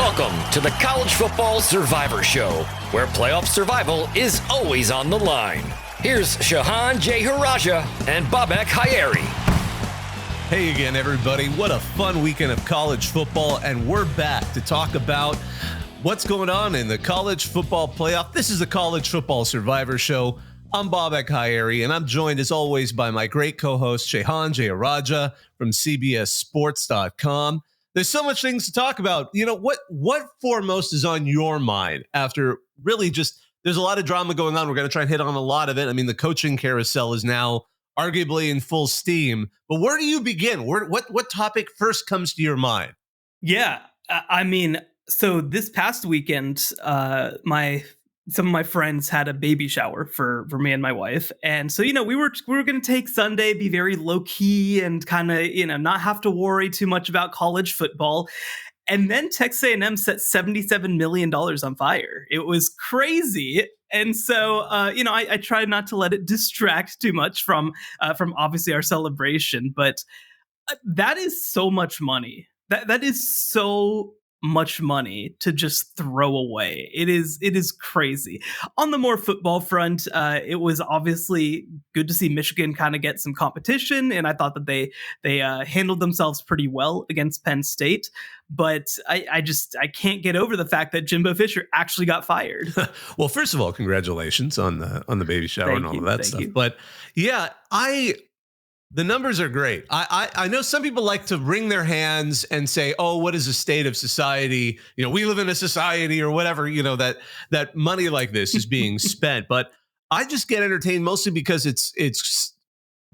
Welcome to the College Football Survivor Show, where playoff survival is always on the line. Here's Shehan Jeyarajah and Bobak Hayeri. Hey again, everybody. What a fun weekend of college football, and we're back to talk about what's going on in the college football playoff. This is the College Football Survivor Show. I'm Bobak Hayeri, and I'm joined as always by my great co-host, Shehan Jeyarajah from CBSSports.com. There's so much things to talk about. You know, what foremost is on your mind after really just, there's a lot of drama going on. We're going to try and hit on a lot of it. I mean, the coaching carousel is now arguably in full steam, but where do you begin? What topic first comes to your mind? Yeah, I mean, so this past weekend, some of my friends had a baby shower for me and my wife, and so we were going to take Sunday, be very low key, and kind of not have to worry too much about college football. And then Texas A&M set $77 million on fire. It was crazy. And so, I tried not to let it distract too much from obviously our celebration. But that is so much money. That is so much money to just throw away. It is crazy. On the more football front, it was obviously good to see Michigan kind of get some competition, and I thought that they handled themselves pretty well against Penn State. But I can't get over the fact that Jimbo Fisher actually got fired. Well, first of all, congratulations on the baby shower and all of that stuff. But yeah, the numbers are great. I know some people like to wring their hands and say, oh, what is the state of society? We live in a society or whatever, that money like this is being spent. But I just get entertained mostly because it's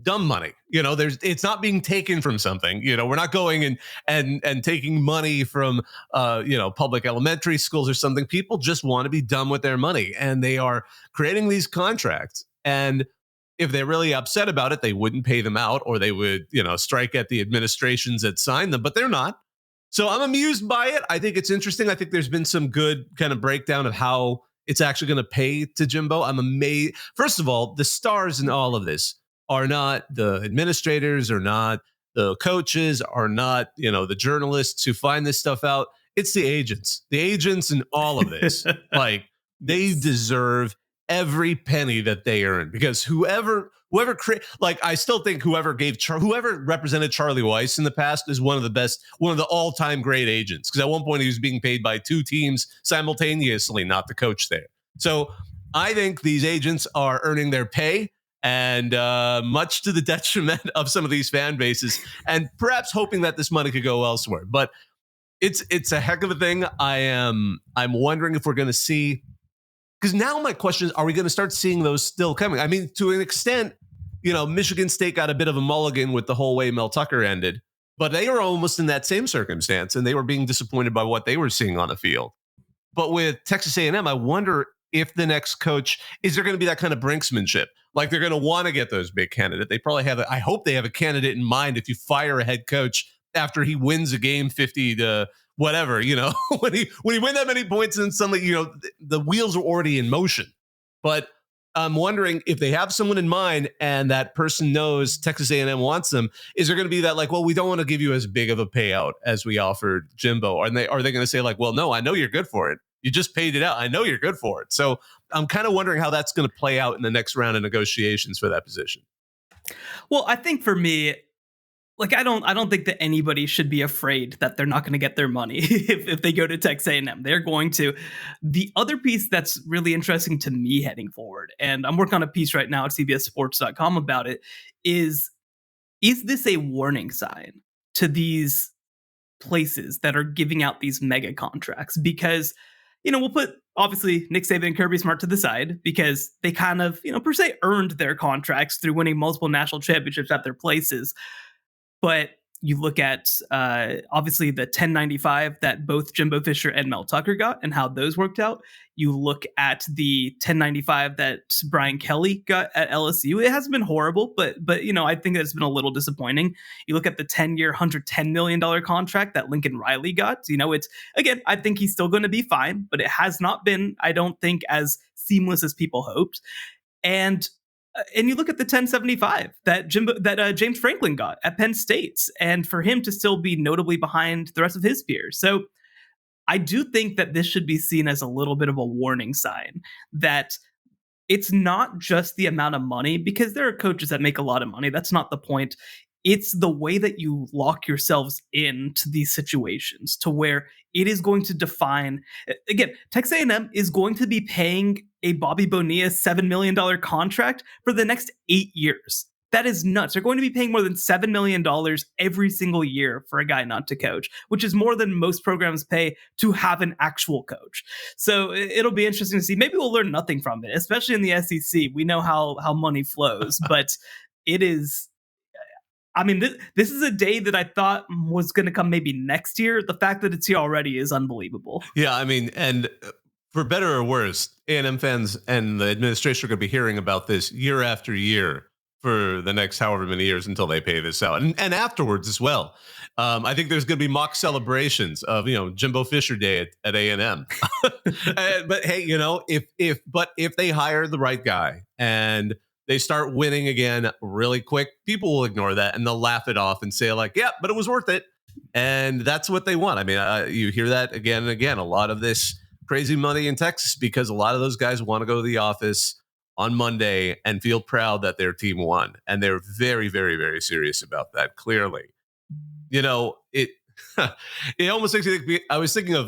dumb money. It's not being taken from something. We're not going and taking money from public elementary schools or something. People just want to be done with their money, and they are creating these contracts. And if they're really upset about it, they wouldn't pay them out, or they would, strike at the administrations that signed them, but they're not. So I'm amused by it. I think it's interesting. I think there's been some good kind of breakdown of how it's actually going to pay to Jimbo. I'm amazed. First of all, the stars in all of this are not the administrators, or not the coaches, are not, the journalists who find this stuff out. It's the agents in all of this. Like, they deserve every penny that they earn, because whoever I still think whoever represented Charlie Weiss in the past is one of the all-time great agents, because at one point he was being paid by two teams simultaneously, not the coach there. So I think these agents are earning their pay, and much to the detriment of some of these fan bases, and perhaps hoping that this money could go elsewhere. But it's a heck of a thing. I'm wondering if we're going to see. Because now my question is, are we going to start seeing those still coming? I mean, to an extent, Michigan State got a bit of a mulligan with the whole way Mel Tucker ended, but they were almost in that same circumstance, and they were being disappointed by what they were seeing on the field. But with Texas A&M, I wonder if the next coach, is there going to be that kind of brinksmanship? Like, they're going to want to get those big candidates. They probably have, I hope they have a candidate in mind if you fire a head coach after he wins a game 50 to whatever, when he win that many points, and suddenly, the wheels are already in motion. But I'm wondering if they have someone in mind, and that person knows Texas A&M wants them. Is there going to be that, like, well, we don't want to give you as big of a payout as we offered Jimbo? Are they going to say, like, well, no, I know you're good for it. You just paid it out. I know you're good for it. So I'm kind of wondering how that's going to play out in the next round of negotiations for that position. Well, I think for me, I don't think that anybody should be afraid that they're not going to get their money if they go to Texas A&M. They're going to. The other piece that's really interesting to me heading forward, and I'm working on a piece right now at CBSSports.com about it, is this a warning sign to these places that are giving out these mega contracts? Because, we'll put, obviously, Nick Saban and Kirby Smart to the side, because they kind of, per se, earned their contracts through winning multiple national championships at their places. But you look at, obviously, the 1095 that both Jimbo Fisher and Mel Tucker got and how those worked out. You look at the 1095 that Brian Kelly got at LSU. It hasn't been horrible, but I think it's been a little disappointing. You look at the 10-year, $110 million contract that Lincoln Riley got. It's, again, I think he's still going to be fine, but it has not been, I don't think, as seamless as people hoped. And you look at the 1075 that James Franklin got at Penn State, and for him to still be notably behind the rest of his peers. So I do think that this should be seen as a little bit of a warning sign that it's not just the amount of money, because there are coaches that make a lot of money. That's not the point. It's the way that you lock yourselves into these situations to where it is going to define. Again, Texas A&M is going to be paying a Bobby Bonilla $7 million contract for the next 8 years. That is nuts. They're going to be paying more than $7 million every single year for a guy not to coach, which is more than most programs pay to have an actual coach. So it'll be interesting to see. Maybe we'll learn nothing from it, especially in the SEC. We know how money flows, but it is. I mean, this is a day that I thought was going to come maybe next year. The fact that it's here already is unbelievable. Yeah, I mean, and for better or worse, A&M fans and the administration are going to be hearing about this year after year for the next however many years until they pay this out, and afterwards as well. I think there's going to be mock celebrations of Jimbo Fisher Day at A&M. But hey, if they hire the right guy and they start winning again really quick, people will ignore that and they'll laugh it off and say like, yeah, but it was worth it. And that's what they want. I mean, you hear that again and again, a lot of this crazy money in Texas, because a lot of those guys want to go to the office on Monday and feel proud that their team won. And they're very, very, very serious about that. Clearly, it almost makes me think. I was thinking of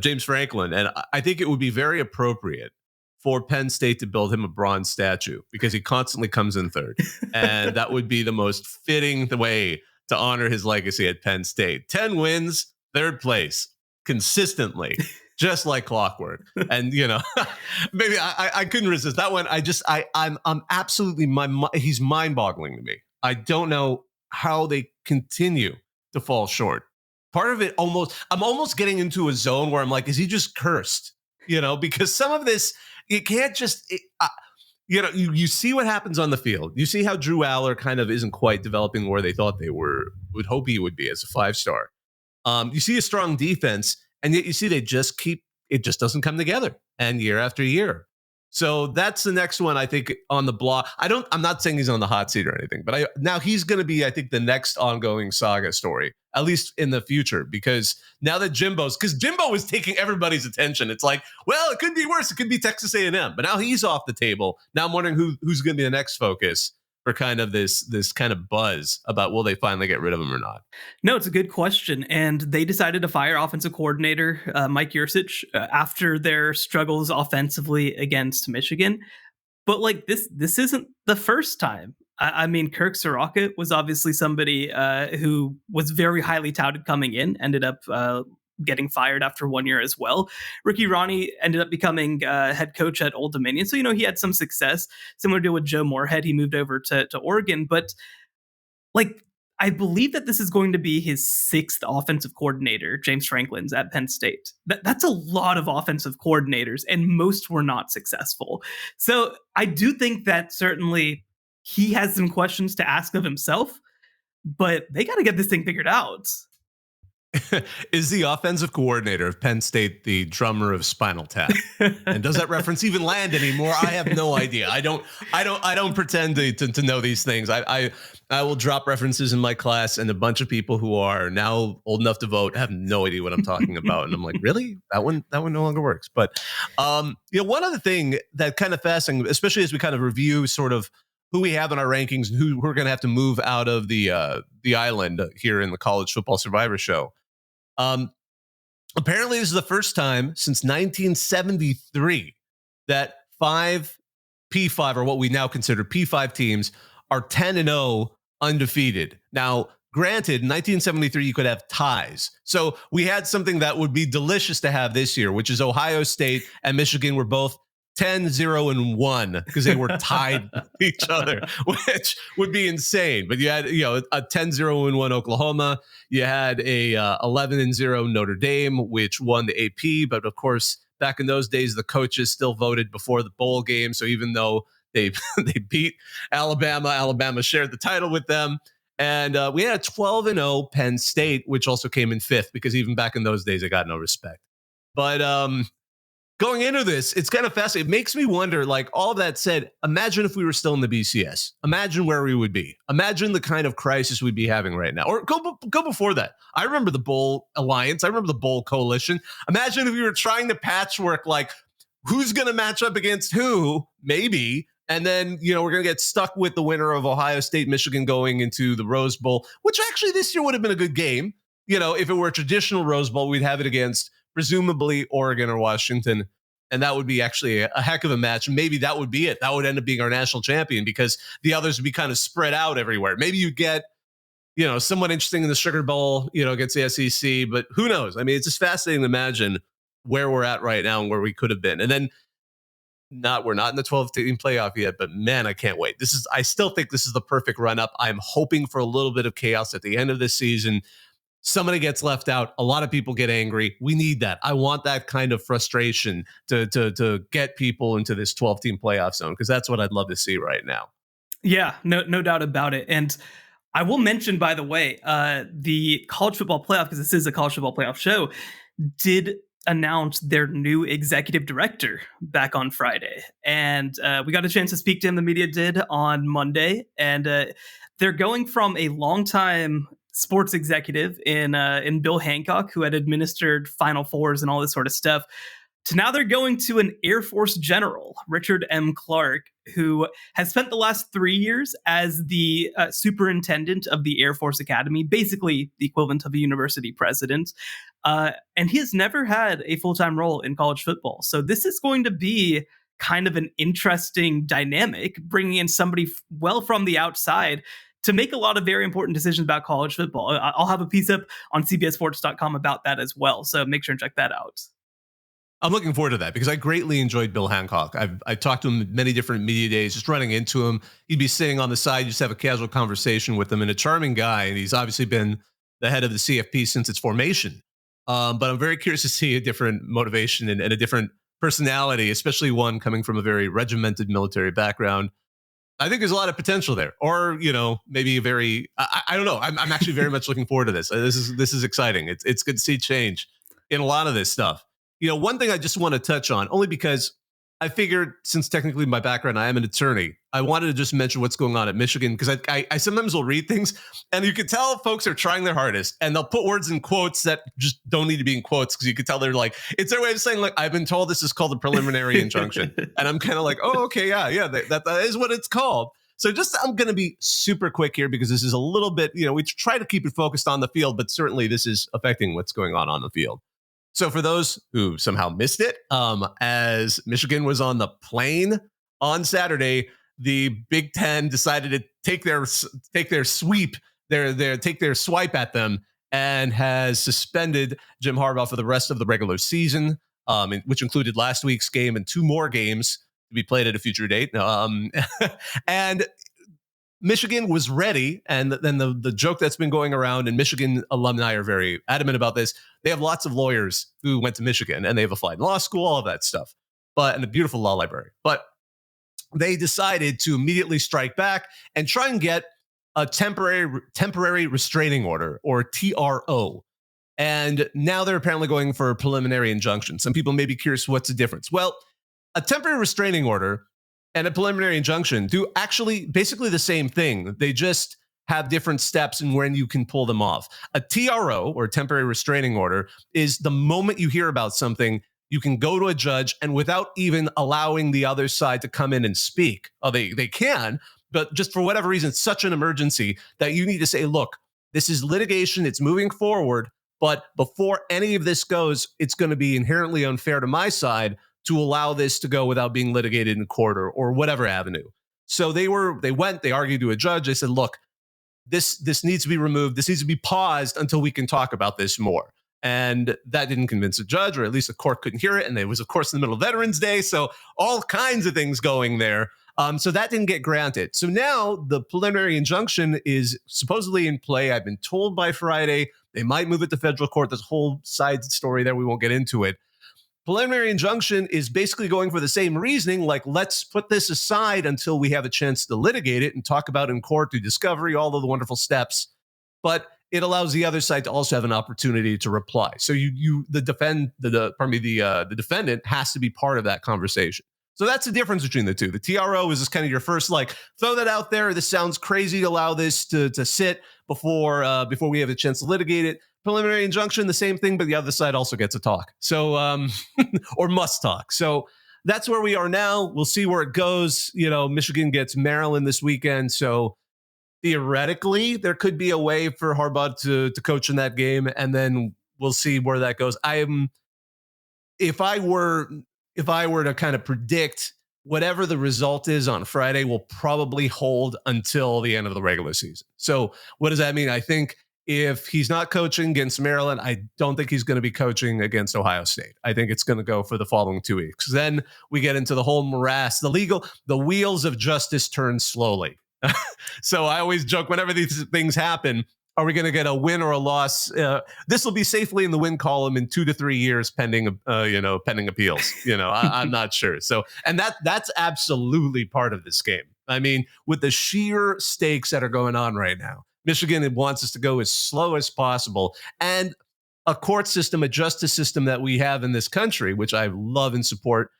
James Franklin, and I think it would be very appropriate for Penn State to build him a bronze statue, because he constantly comes in third. And that would be the most fitting way to honor his legacy at Penn State. 10 wins, third place, consistently, just like clockwork. And, maybe I couldn't resist that one. I'm absolutely, he's mind-boggling to me. I don't know how they continue to fall short. Part of it I'm almost getting into a zone where I'm like, is he just cursed? Because some of this, you can't just, you see what happens on the field. You see how Drew Aller kind of isn't quite developing where they thought they would hope he would be as a 5-star. You see a strong defense, and yet you see it just doesn't come together, and year after year. So that's the next one, I think, on the block. I'm not saying he's on the hot seat or anything, but now he's going to be, I think, the next ongoing saga story, at least in the future, because now that Jimbo was taking everybody's attention. It's like, well, it could be worse. It could be Texas A&M, but now he's off the table. Now I'm wondering who's going to be the next focus for kind of this kind of buzz about will they finally get rid of him or not? No, it's a good question. And they decided to fire offensive coordinator Mike Yurcich after their struggles offensively against Michigan. But like this isn't the first time. I mean, Kirk Soraka was obviously somebody who was very highly touted coming in, ended up getting fired after 1 year as well. Ricky Ronnie ended up becoming head coach at Old Dominion. So, he had some success. Similar deal with Joe Moorhead. He moved over to Oregon. But like, I believe that this is going to be his 6th offensive coordinator, James Franklin's at Penn State. That's a lot of offensive coordinators, and most were not successful. So I do think that certainly he has some questions to ask of himself, but they got to get this thing figured out. Is the offensive coordinator of Penn State the drummer of Spinal Tap? And does that reference even land anymore? I have no idea. I don't pretend to know these things. I will drop references in my class, and a bunch of people who are now old enough to vote have no idea what I'm talking about. And I'm like, really? That one no longer works. But one other thing that kind of fascinating, especially as we kind of review sort of who we have in our rankings and who we're going to have to move out of the island here in the College Football Survivor Show. Apparently, this is the first time since 1973 that 5 P5, or what we now consider P5 teams, are 10-0 undefeated. Now, granted, in 1973, you could have ties. So we had something that would be delicious to have this year, which is Ohio State and Michigan were both 10-0-1 because they were tied with each other, which would be insane. But you had, a 10-0-1 Oklahoma. You had a 11-0 Notre Dame, which won the AP. But of course, back in those days, the coaches still voted before the bowl game. So even though they beat Alabama shared the title with them. And we had a 12-0 Penn State, which also came in 5th because even back in those days, it got no respect. But going into this, it's kind of fascinating. It makes me wonder, like, all of that said, imagine if we were still in the BCS. Imagine where we would be. Imagine the kind of crisis we'd be having right now. Or go before that. I remember the Bowl Alliance. I remember the Bowl Coalition. Imagine if we were trying to patchwork, like, who's going to match up against who, maybe. And then, we're going to get stuck with the winner of Ohio State, Michigan going into the Rose Bowl, which actually this year would have been a good game. If it were a traditional Rose Bowl, we'd have it against presumably Oregon or Washington. And that would be actually a heck of a match. Maybe that would be it. That would end up being our national champion because the others would be kind of spread out everywhere. Maybe you get, someone interesting in the Sugar Bowl, against the SEC, but who knows? I mean, it's just fascinating to imagine where we're at right now and where we could have been. And then we're not in the 12-team playoff yet, but man, I can't wait. I still think this is the perfect run up. I'm hoping for a little bit of chaos at the end of this season. Somebody gets left out. A lot of people get angry. We need that. I want that kind of frustration to get people into this 12-team playoff zone because that's what I'd love to see right now. Yeah, no doubt about it. And I will mention, by the way, the college football playoff, because this is a college football playoff show, did announce their new executive director back on Friday. And we got a chance to speak to him. The media did on Monday. And they're going from a longtime sports executive in Bill Hancock, who had administered Final Fours and all this sort of stuff, to now they're going to an Air Force general, Richard M. Clark, who has spent the last 3 years as the superintendent of the Air Force Academy, basically the equivalent of a university president. And he has never had a full-time role in college football. So this is going to be kind of an interesting dynamic, bringing in somebody well from the outside to make a lot of very important decisions about college football. I'll have a piece up on CBSSports.com about that as well. So make sure and check that out. I'm looking forward to that because I greatly enjoyed Bill Hancock. I talked to him many different media days, just running into him. He'd be sitting on the side, just have a casual conversation with him, and a charming guy. And he's obviously been the head of the CFP since its formation. But I'm very curious to see a different motivation and a different personality, especially one coming from a very regimented military background. I think there's a lot of potential there, or maybe I don't know. I'm actually very much looking forward to this. This is exciting. It's good to see change in a lot of this stuff. One thing I just want to touch on, only because I figured, since technically my background, I am an attorney, I wanted to just mention what's going on at Michigan, because I sometimes will read things and you can tell folks are trying their hardest and they'll put words in quotes that just don't need to be in quotes, because you can tell they're like, it's their way of saying, like, I've been told this is called a preliminary injunction. And I'm kind of like, oh, okay, yeah, that is what it's called. So I'm going to be super quick here because this is a little bit, we try to keep it focused on the field, but certainly this is affecting what's going on the field. So for those who somehow missed it, as Michigan was on the plane on Saturday, the Big Ten decided to take their swipe at them and has suspended Jim Harbaugh for the rest of the regular season, which included last week's game and 2 more games to be played at a future date. And Michigan was ready, and then the joke that's been going around, and Michigan alumni are very adamant about this. They have lots of lawyers who went to Michigan, and they have applied in law school, all of that stuff, and a beautiful law library. But they decided to immediately strike back and try and get a temporary restraining order, or TRO. And now they're apparently going for a preliminary injunction. Some people may be curious, what's the difference? Well, a temporary restraining order and a preliminary injunction do actually basically the same thing. They just have different steps in when you can pull them off. A TRO, or temporary restraining order, is the moment you hear about something, you can go to a judge, and without even allowing the other side to come in and speak. They can, but just for whatever reason, it's such an emergency that you need to say, look, this is litigation, it's moving forward, but before any of this goes, it's going to be inherently unfair to my side to allow this to go without being litigated in court or whatever avenue. So they argued to a judge. They said, look, this needs to be removed. This needs to be paused until we can talk about this more. And that didn't convince the judge, or at least the court couldn't hear it. And it was, of course, in the middle of Veterans Day. So all kinds of things going there. So that didn't get granted. So now the preliminary injunction is supposedly in play. I've been told by Friday they might move it to federal court. There's a whole side story there. We won't get into it. Preliminary injunction is basically going for the same reasoning, like, let's put this aside until we have a chance to litigate it and talk about it in court through discovery, all of the wonderful steps. But it allows the other side to also have an opportunity to reply. So the defendant has to be part of that conversation. So that's the difference between the two. The TRO is just kind of your first, like, throw that out there. This sounds crazy. Allow this to sit before we have a chance to litigate it. Preliminary injunction, the same thing, but the other side also gets to talk. So, or must talk. So that's where we are now. We'll see where it goes. Michigan gets Maryland this weekend. So theoretically, there could be a way for Harbaugh to coach in that game, and then we'll see where that goes. If I were to kind of predict, whatever the result is on Friday will probably hold until the end of the regular season. So what does that mean? I think if he's not coaching against Maryland, I don't think he's going to be coaching against Ohio State. I think it's going to go for the following 2 weeks. Then we get into the whole morass. The wheels of justice turn slowly. So I always joke, whenever these things happen, are we going to get a win or a loss? This will be safely in the win column in 2 to 3 years, pending appeals. I'm not sure. So, and that's absolutely part of this game. I mean, with the sheer stakes that are going on right now, Michigan wants us to go as slow as possible, and a court system, a justice system that we have in this country, which I love and support,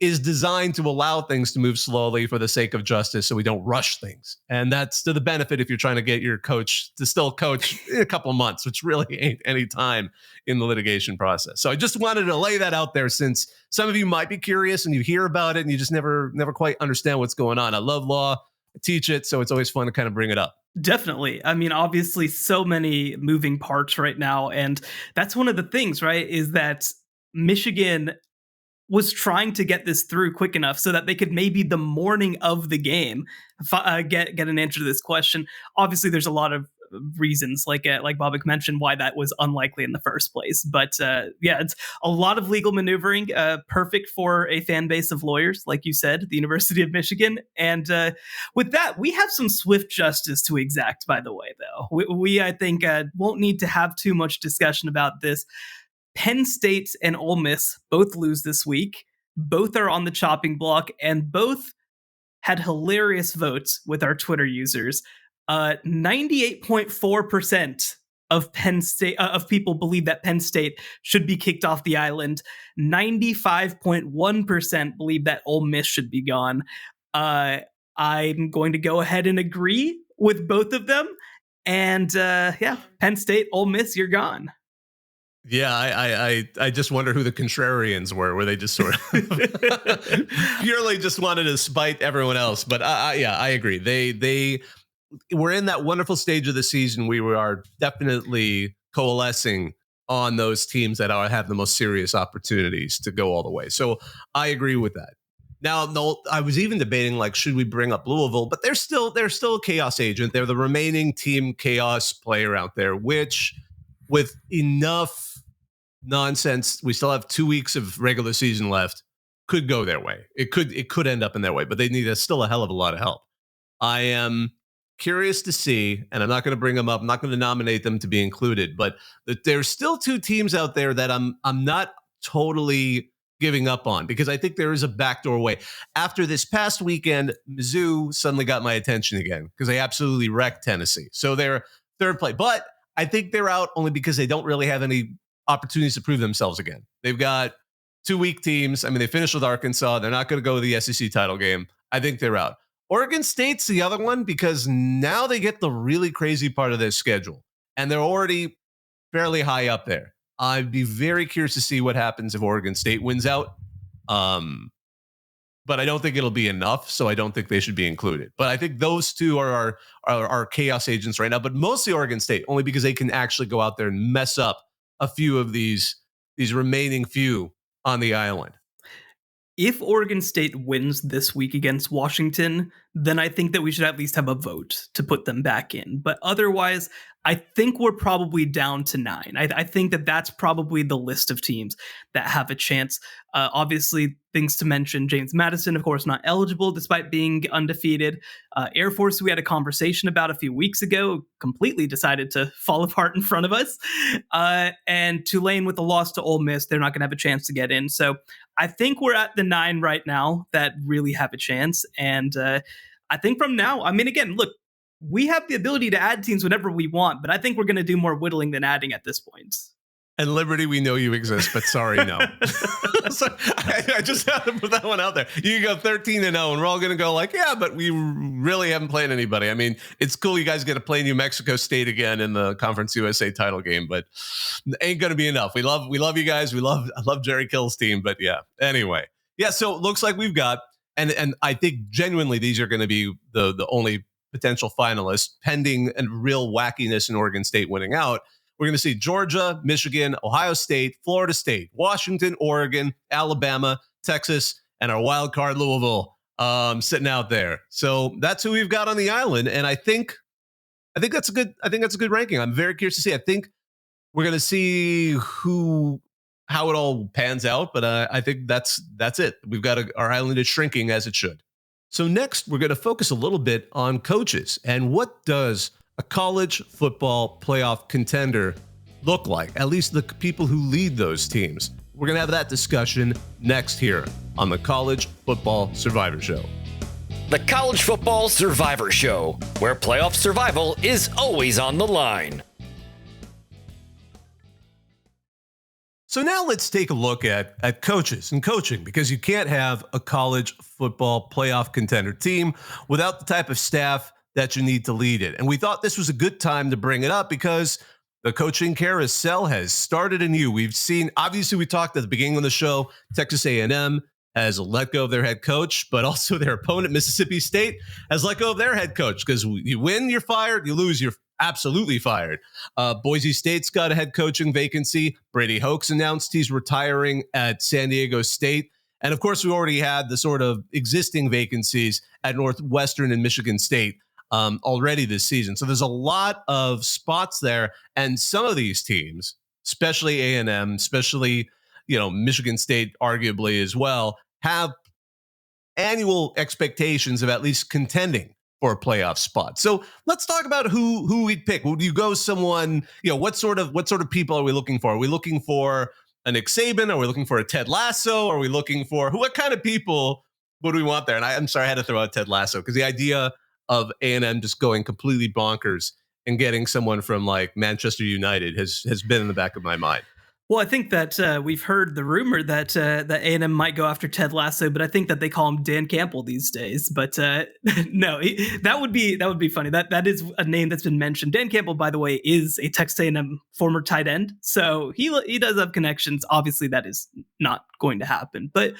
is designed to allow things to move slowly for the sake of justice, so we don't rush things. And that's to the benefit if you're trying to get your coach to still coach in a couple of months, which really ain't any time in the litigation process. So I just wanted to lay that out there, since some of you might be curious and you hear about it and you just never quite understand what's going on. I love law, I teach it, so it's always fun to kind of bring it up. Definitely. I mean, obviously, so many moving parts right now. And that's one of the things, right, is that Michigan was trying to get this through quick enough so that they could maybe the morning of the game get an answer to this question. Obviously, there's a lot of reasons, like Bobak mentioned, why that was unlikely in the first place. But it's a lot of legal maneuvering, perfect for a fan base of lawyers, like you said, the University of Michigan. And with that, we have some swift justice to exact, by the way, though. We I think, won't need to have too much discussion about this. Penn State and Ole Miss both lose this week. Both are on the chopping block, and both had hilarious votes with our Twitter users. 98.4% of Penn State of people believe that Penn State should be kicked off the island. 95.1% believe that Ole Miss should be gone. I'm going to go ahead and agree with both of them. And Penn State, Ole Miss, you're gone. Yeah, I just wonder who the contrarians were they just sort of purely just wanted to spite everyone else. But I agree. They were in that wonderful stage of the season. We are definitely coalescing on those teams that have the most serious opportunities to go all the way. So I agree with that. Now, no, I was even debating, like, should we bring up Louisville? But they're still a chaos agent. They're the remaining team chaos player out there, which, with enough nonsense, we still have 2 weeks of regular season left, could go their way. It could end up in their way, but they need still a hell of a lot of help. I am curious to see, and I'm not going to bring them up. I'm not going to nominate them to be included, but there's still 2 teams out there that I'm not totally giving up on, because I think there is a backdoor way. After this past weekend, Mizzou suddenly got my attention again because they absolutely wrecked Tennessee. So they're third place, but I think they're out only because they don't really have any opportunities to prove themselves again. They've got 2 weak teams. I mean, they finished with Arkansas. They're not going to go to the SEC title game. I think they're out. Oregon State's the other one, because now they get the really crazy part of their schedule, and they're already fairly high up there. I'd be very curious to see what happens if Oregon State wins out. But I don't think it'll be enough, so I don't think they should be included. But I think those 2 are our chaos agents right now, but mostly Oregon State, only because they can actually go out there and mess up a few of these remaining few on the island. If Oregon State wins this week against Washington, then I think that we should at least have a vote to put them back in. But otherwise, I think we're probably down to 9. I think that that's probably the list of teams that have a chance. Obviously, things to mention: James Madison, of course, not eligible despite being undefeated. Air Force, we had a conversation about a few weeks ago, completely decided to fall apart in front of us. And Tulane, with the loss to Ole Miss, they're not going to have a chance to get in. So I think we're at the 9 right now that really have a chance. And I think from now, I mean, again, look, we have the ability to add teams whenever we want, but I think we're going to do more whittling than adding at this point. And Liberty, we know you exist, but sorry, no. So I just had to put that one out there. You can go 13-0, and we're all going to go like, yeah, but we really haven't played anybody. I mean, it's cool you guys get to play New Mexico State again in the Conference USA title game, but ain't going to be enough. We love you guys. I love Jerry Kill's team, but yeah. Anyway, yeah. So it looks like we've got, and I think genuinely these are going to be the only potential finalists, pending and real wackiness in Oregon State winning out. We're going to see Georgia, Michigan, Ohio State, Florida State, Washington, Oregon, Alabama, Texas, and our wild card Louisville sitting out there. So that's who we've got on the island, and I think that's a good ranking. I'm very curious to see. I think we're going to see how it all pans out, but I think that's it. We've got our island is shrinking as it should. So next, we're going to focus a little bit on coaches and what does a college football playoff contender look like, at least the people who lead those teams. We're going to have that discussion next here on the College Football Survivor Show. The College Football Survivor Show, where playoff survival is always on the line. So now let's take a look at coaches and coaching, because you can't have a college football playoff contender team without the type of staff that you need to lead it. And we thought this was a good time to bring it up because the coaching carousel has started anew. We've seen, obviously we talked at the beginning of the show, Texas A&M has let go of their head coach, but also their opponent, Mississippi State, has let go of their head coach, because you win, you're fired, you lose, you're absolutely fired. Boise State's got a head coaching vacancy. Brady Hoke's announced he's retiring at San Diego State. And of course, we already had the sort of existing vacancies at Northwestern and Michigan State already this season. So there's a lot of spots there. And some of these teams, especially A&M, especially, Michigan State, arguably as well, have annual expectations of at least contending for a playoff spot. So let's talk about who we'd pick. Would you go someone, what sort of people are we looking for? Are we looking for a Nick Saban? Are we looking for a Ted Lasso? Are we looking for what kind of people would we want there? And I'm sorry, I had to throw out Ted Lasso because the idea of A&M just going completely bonkers and getting someone from like Manchester United has been in the back of my mind. Well, I think that we've heard the rumor that that A&M might go after Ted Lasso, but I think that they call him Dan Campbell these days. But no, that would be funny. That is a name that's been mentioned. Dan Campbell, by the way, is a Texas A&M former tight end, so he does have connections. Obviously, that is not going to happen. But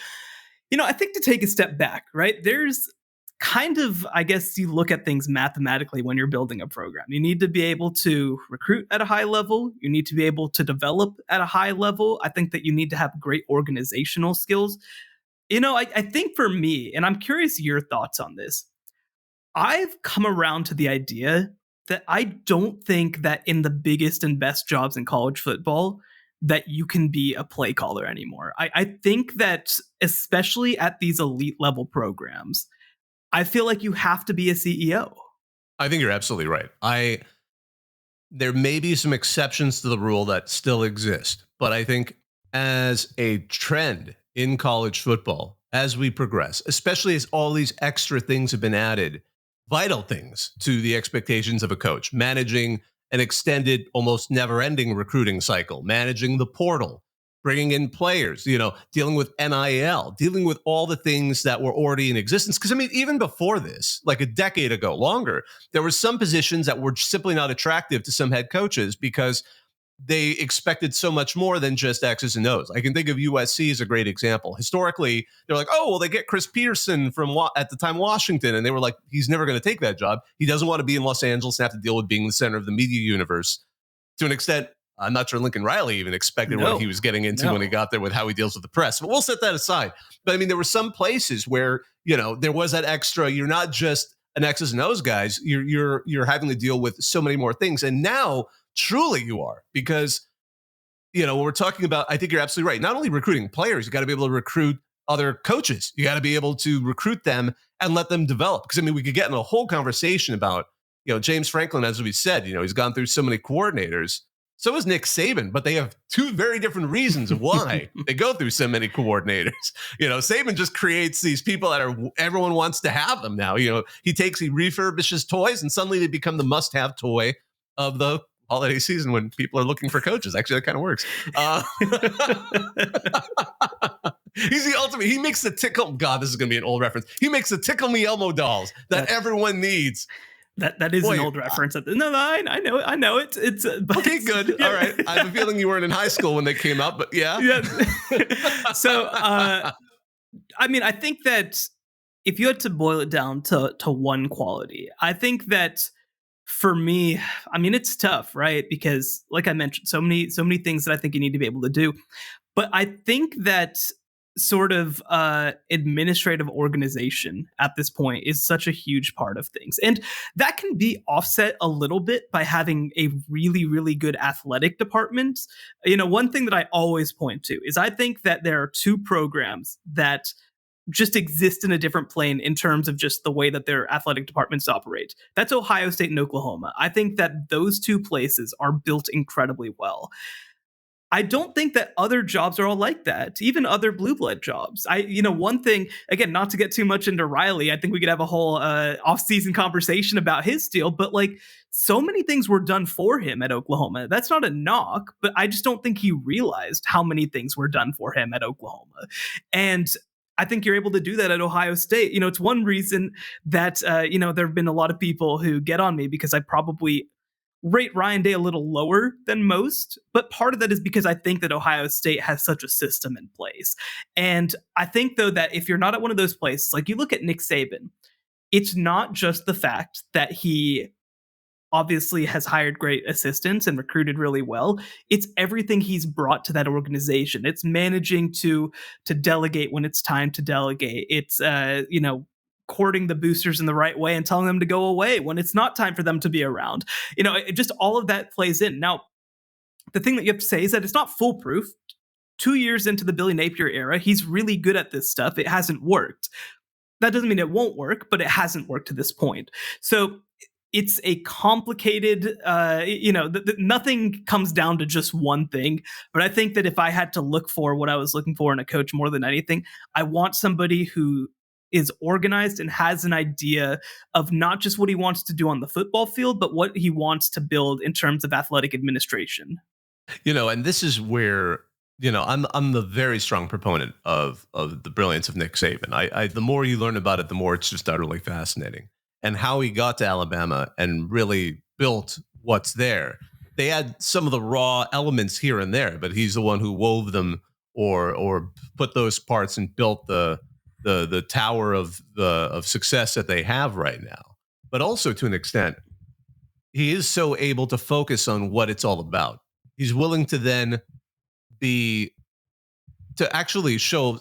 I think to take a step back, right? There's kind of, I guess you look at things mathematically when you're building a program. You need to be able to recruit at a high level. You need to be able to develop at a high level. I think that you need to have great organizational skills. I think for me, and I'm curious your thoughts on this, I've come around to the idea that I don't think that in the biggest and best jobs in college football that you can be a play caller anymore. I think that especially at these elite level programs, I feel like you have to be a CEO. I think you're absolutely right. There may be some exceptions to the rule that still exist, but I think as a trend in college football, as we progress, especially as all these extra things have been added, vital things to the expectations of a coach, managing an extended, almost never-ending recruiting cycle, managing the portal, bringing in players, dealing with NIL, dealing with all the things that were already in existence. Because, even before this, like a decade ago, longer, there were some positions that were simply not attractive to some head coaches because they expected so much more than just X's and O's. I can think of USC as a great example. Historically, they're like, oh, well, they get Chris Peterson from, at the time, Washington. And they were like, he's never going to take that job. He doesn't want to be in Los Angeles and have to deal with being the center of the media universe. To an extent, I'm not sure Lincoln Riley even expected what he was getting into when he got there with how he deals with the press. But we'll set that aside. But there were some places where, there was that extra, you're not just an X's and O's guys, you're having to deal with so many more things. And now truly you are, because, when we're talking about, I think you're absolutely right. Not only recruiting players, you got to be able to recruit other coaches. You got to be able to recruit them and let them develop. Because we could get in a whole conversation about, James Franklin, as we said, he's gone through so many coordinators. So is Nick Saban, but they have two very different reasons of why they go through so many coordinators. Saban just creates these people that everyone wants to have them now. He refurbishes toys, and suddenly they become the must-have toy of the holiday season when people are looking for coaches. Actually, that kind of works. He's the ultimate. He makes the tickle. God, this is going to be an old reference. He makes the Tickle Me Elmo dolls that everyone needs. That is an old reference. No, I know. It's okay, good. Yeah. All right. I have a feeling you weren't in high school when they came out, but yeah. So, I think that if you had to boil it down to one quality, I think that for me, it's tough, right? Because like I mentioned, so many things that I think you need to be able to do. But I think that sort of administrative organization at this point is such a huge part of things. And that can be offset a little bit by having a really, really good athletic department. One thing that I always point to is I think that there are two programs that just exist in a different plane in terms of just the way that their athletic departments operate. That's Ohio State and Oklahoma. I think that those two places are built incredibly well. I don't think that other jobs are all like that, even other blue blood jobs. One thing, again, not to get too much into Riley, I think we could have a whole off-season conversation about his deal, but so many things were done for him at Oklahoma. That's not a knock, but I just don't think he realized how many things were done for him at Oklahoma. And I think you're able to do that at Ohio State. It's one reason that, there have been a lot of people who get on me because I probably rate Ryan Day a little lower than most, but part of that is because I think that Ohio State has such a system in place. And I think, though, that if you're not at one of those places, like you look at Nick Saban, it's not just the fact that he obviously has hired great assistants and recruited really well. It's everything he's brought to that organization. It's managing to delegate when it's time to delegate. It's, courting the boosters in the right way and telling them to go away when it's not time for them to be around. Just all of that plays in. Now, the thing that you have to say is that it's not foolproof. 2 years into the Billy Napier era, he's really good at this stuff. It hasn't worked. That doesn't mean it won't work, but it hasn't worked to this point. So it's a complicated, nothing comes down to just one thing. But I think that if I had to look for what I was looking for in a coach more than anything, I want somebody who is organized and has an idea of not just what he wants to do on the football field, but what he wants to build in terms of athletic administration. And this is where, I'm the very strong proponent of the brilliance of Nick Saban. I the more you learn about it, the more it's just utterly fascinating. And how he got to Alabama and really built what's there. They had some of the raw elements here and there, but he's the one who wove them or put those parts and built the tower of success that they have right now. But also, to an extent, he is so able to focus on what it's all about. He's willing to then to actually show,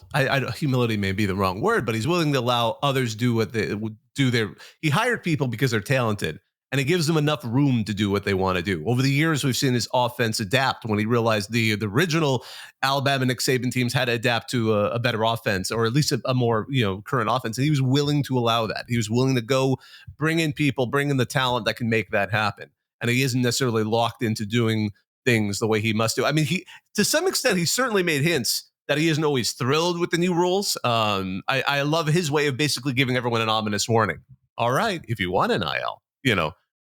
humility may be the wrong word, but he's willing to allow others do what they would do. He hired people because they're talented, and it gives them enough room to do what they want to do. Over the years, we've seen his offense adapt when he realized the original Alabama Nick Saban teams had to adapt to a better offense, or at least a more current offense. And he was willing to allow that. He was willing to go bring in people, bring in the talent that can make that happen. And he isn't necessarily locked into doing things the way he must do. To some extent, he certainly made hints that he isn't always thrilled with the new rules. I love his way of basically giving everyone an ominous warning. All right, if you want an IL,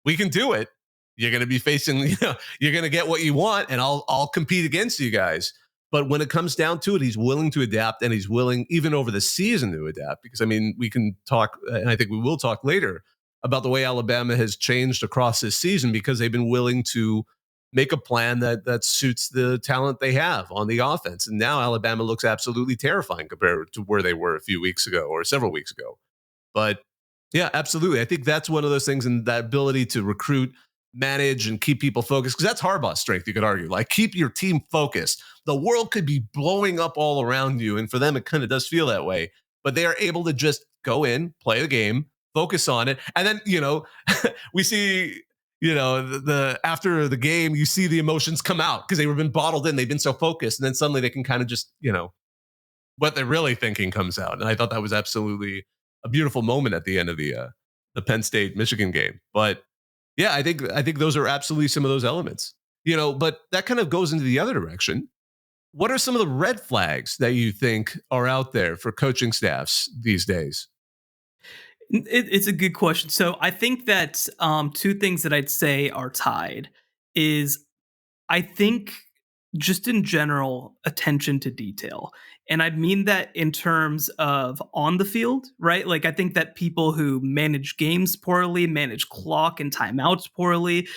we can do it. You're going to be facing, you're going to get what you want, and I'll compete against you guys. But when it comes down to it, he's willing to adapt, and he's willing even over the season to adapt. Because we can talk, and I think we will talk later about the way Alabama has changed across this season because they've been willing to make a plan that suits the talent they have on the offense. And now Alabama looks absolutely terrifying compared to where they were a few weeks ago or several weeks ago. But yeah, absolutely. I think that's one of those things, and that ability to recruit, manage, and keep people focused, because that's Harbaugh's strength, you could argue. Like, keep your team focused. The world could be blowing up all around you, and for them, it kind of does feel that way. But they are able to just go in, play the game, focus on it, and then, we see, the after the game, you see the emotions come out because they've been bottled in. They've been so focused, and then suddenly they can kind of just, what they're really thinking comes out. And I thought that was absolutely a beautiful moment at the end of the Penn State Michigan game. But yeah, I think those are absolutely some of those elements. But that kind of goes into the other direction. What are some of the red flags that you think are out there for coaching staffs these days? It's a good question. So I think that two things that I'd say are tied is I think just in general, attention to detail. And I mean that in terms of on the field, right? Like, I think that people who manage games poorly, manage clock and timeouts poorly,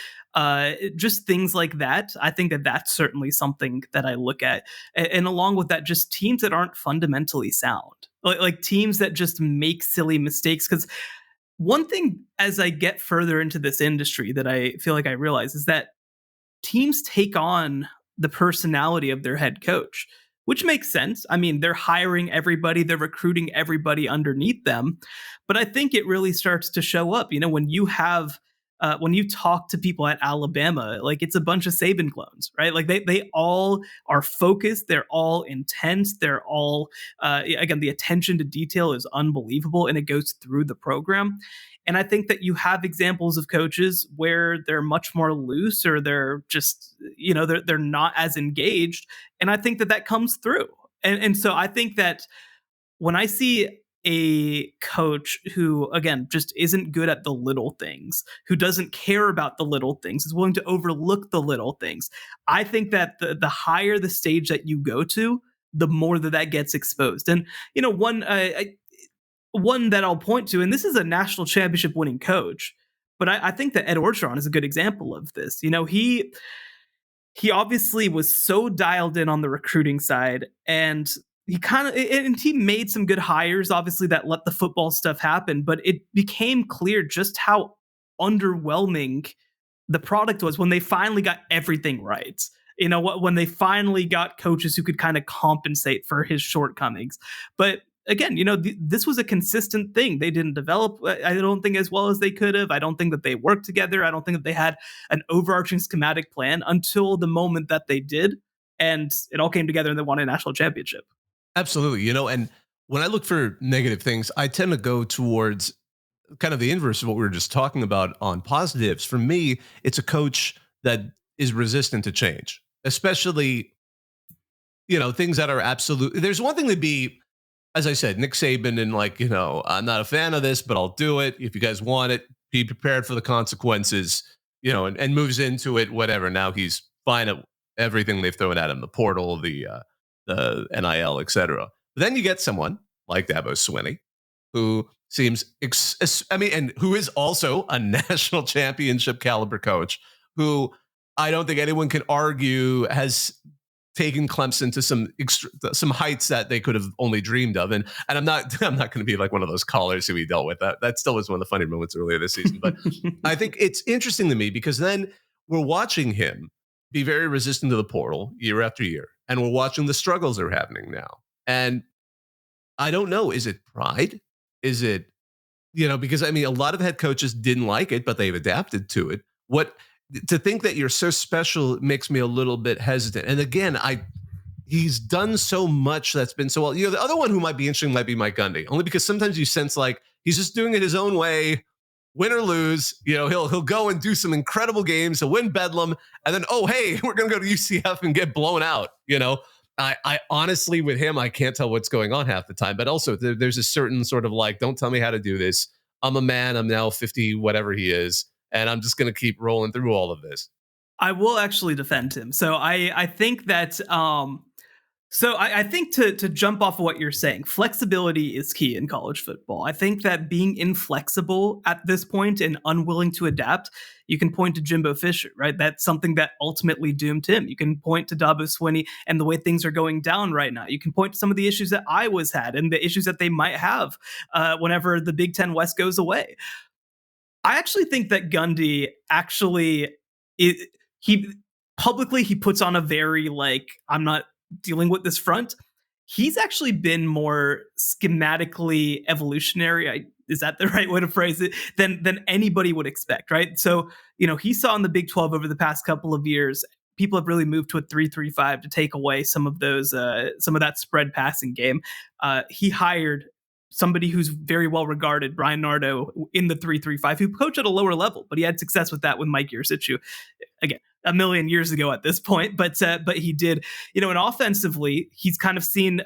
just things like that. I think that that's certainly something that I look at. And along with that, just teams that aren't fundamentally sound, like teams that just make silly mistakes. Because one thing as I get further into this industry that I feel like I realize is that teams take on the personality of their head coach, which makes sense. I mean, they're hiring everybody, they're recruiting everybody underneath them. But I think it really starts to show up, when you have when you talk to people at Alabama, like it's a bunch of Saban clones, right? Like they all are focused, they're all intense, they're all again, the attention to detail is unbelievable and it goes through the program. And I think that you have examples of coaches where they're much more loose or they're just, they're not as engaged. And I think that that comes through. And so I think that when I see a coach who, again, just isn't good at the little things, who doesn't care about the little things, is willing to overlook the little things, I think that the higher the stage that you go to, the more that gets exposed. And, one that I'll point to, and this is a national championship winning coach, but I think that Ed Orgeron is a good example of this. He obviously was so dialed in on the recruiting side, and he made some good hires, obviously, that let the football stuff happen, but it became clear just how underwhelming the product was when they finally got everything right. When they finally got coaches who could kind of compensate for his shortcomings. But again, this was a consistent thing. They didn't develop, I don't think, as well as they could have. I don't think that they worked together. I don't think that they had an overarching schematic plan until the moment that they did. And it all came together and they won a national championship. Absolutely. And when I look for negative things, I tend to go towards kind of the inverse of what we were just talking about on positives. For me, it's a coach that is resistant to change, especially, things that are absolute. There's one thing to be, as I said, Nick Saban and I'm not a fan of this, but I'll do it. If you guys want it, be prepared for the consequences, and moves into it, whatever. Now he's fine at everything they've thrown at him, the portal, the NIL, etc. But then you get someone like Dabo Swinney, who seems, and who is also a national championship caliber coach, who I don't think anyone can argue has taken Clemson to some heights that they could have only dreamed of. And I'm not going to be like one of those callers who we dealt with. That still was one of the funny moments earlier this season. But I think it's interesting to me because then we're watching him be very resistant to the portal year after year. And we're watching the struggles that are happening now. And I don't know, is it pride? Is it, because a lot of head coaches didn't like it, but they've adapted to it. To think that you're so special makes me a little bit hesitant. And again, he's done so much that's been so well. The other one who might be interesting might be Mike Gundy, only because sometimes you sense like he's just doing it his own way, win or lose. He'll go and do some incredible games. He'll win Bedlam, and then hey, we're gonna go to UCF and get blown out. I honestly, with him, I can't tell what's going on half the time. But also, there's a certain sort of like, don't tell me how to do this. I'm a man. I'm now 50, whatever he is. And I'm just going to keep rolling through all of this. I will actually defend him. So I think that I think to jump off of what you're saying, flexibility is key in college football. I think that being inflexible at this point and unwilling to adapt, you can point to Jimbo Fisher, right? That's something that ultimately doomed him. You can point to Dabo Swinney and the way things are going down right now. You can point to some of the issues that Iowa's had and the issues that they might have whenever the Big Ten West goes away. I actually think that Gundy he puts on a very I'm not dealing with this front. He's actually been more schematically evolutionary. Is that the right way to phrase it? Than anybody would expect, right? So, he saw in the Big 12 over the past couple of years, people have really moved to a 3-3-5 to take away some of that spread passing game. He hired somebody who's very well regarded, Brian Nardo, in the 3-3-5, who coached at a lower level, but he had success with that with Mike Yurcich. again, a million years ago at this point, but he did, and offensively, he's kind of seen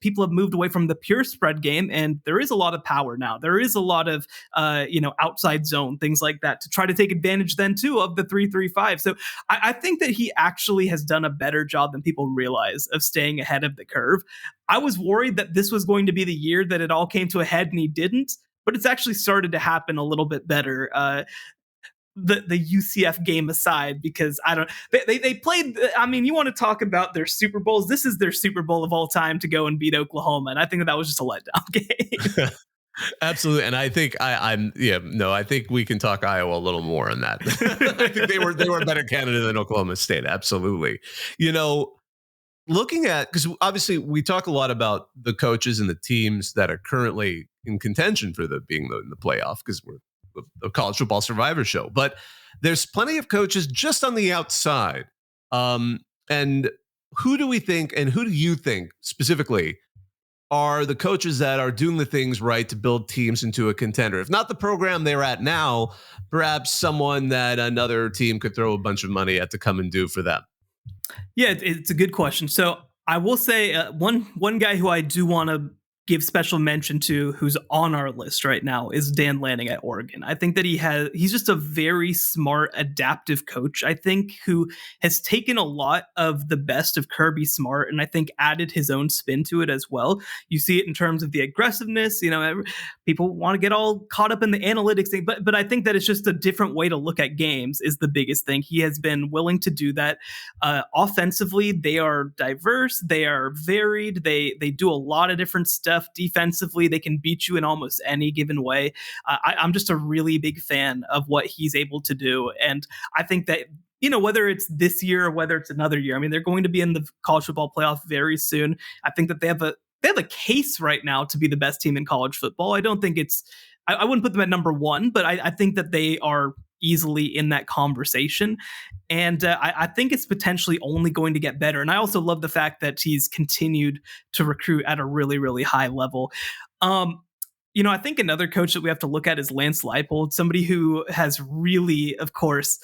people have moved away from the pure spread game, and there is a lot of power now. There is a lot of outside zone, things like that, to try to take advantage then too of the 3-3-5. So I think that he actually has done a better job than people realize of staying ahead of the curve. I was worried that this was going to be the year that it all came to a head, and he didn't, but it's actually started to happen a little bit better. The UCF game aside, because they played, I mean, you want to talk about their Super Bowls, this is their Super Bowl of all time to go and beat Oklahoma, and I think that was just a letdown game. Absolutely. And I think I think we can talk Iowa a little more on that. I think they were a better candidate than Oklahoma State. Absolutely. Looking at, because obviously we talk a lot about the coaches and the teams that are currently in contention for being in the playoff, because we're a college football survivor show, but there's plenty of coaches just on the outside. And who do we think, and who do you think specifically are the coaches that are doing the things right to build teams into a contender? If not the program they're at now, perhaps someone that another team could throw a bunch of money at to come and do for them. Yeah, it's a good question. So I will say one guy who I do want to give special mention to, who's on our list right now, is Dan Lanning at Oregon. I think that he's just a very smart, adaptive coach, I think, who has taken a lot of the best of Kirby Smart and I think added his own spin to it as well. You see it in terms of the aggressiveness. People want to get all caught up in the analytics thing, but I think that it's just a different way to look at games is the biggest thing. He has been willing to do that. Offensively, they are diverse, they are varied, they do a lot of different stuff. Defensively, they can beat you in almost any given way. I'm just a really big fan of what he's able to do. And I think that, whether it's this year or whether it's another year, I mean, they're going to be in the college football playoff very soon. I think that they have a case right now to be the best team in college football. I don't think I wouldn't put them at number one, but I think that they are easily in that conversation. And I think it's potentially only going to get better. And I also love the fact that he's continued to recruit at a really, really high level. I think another coach that we have to look at is Lance Leipold, somebody who has really, of course,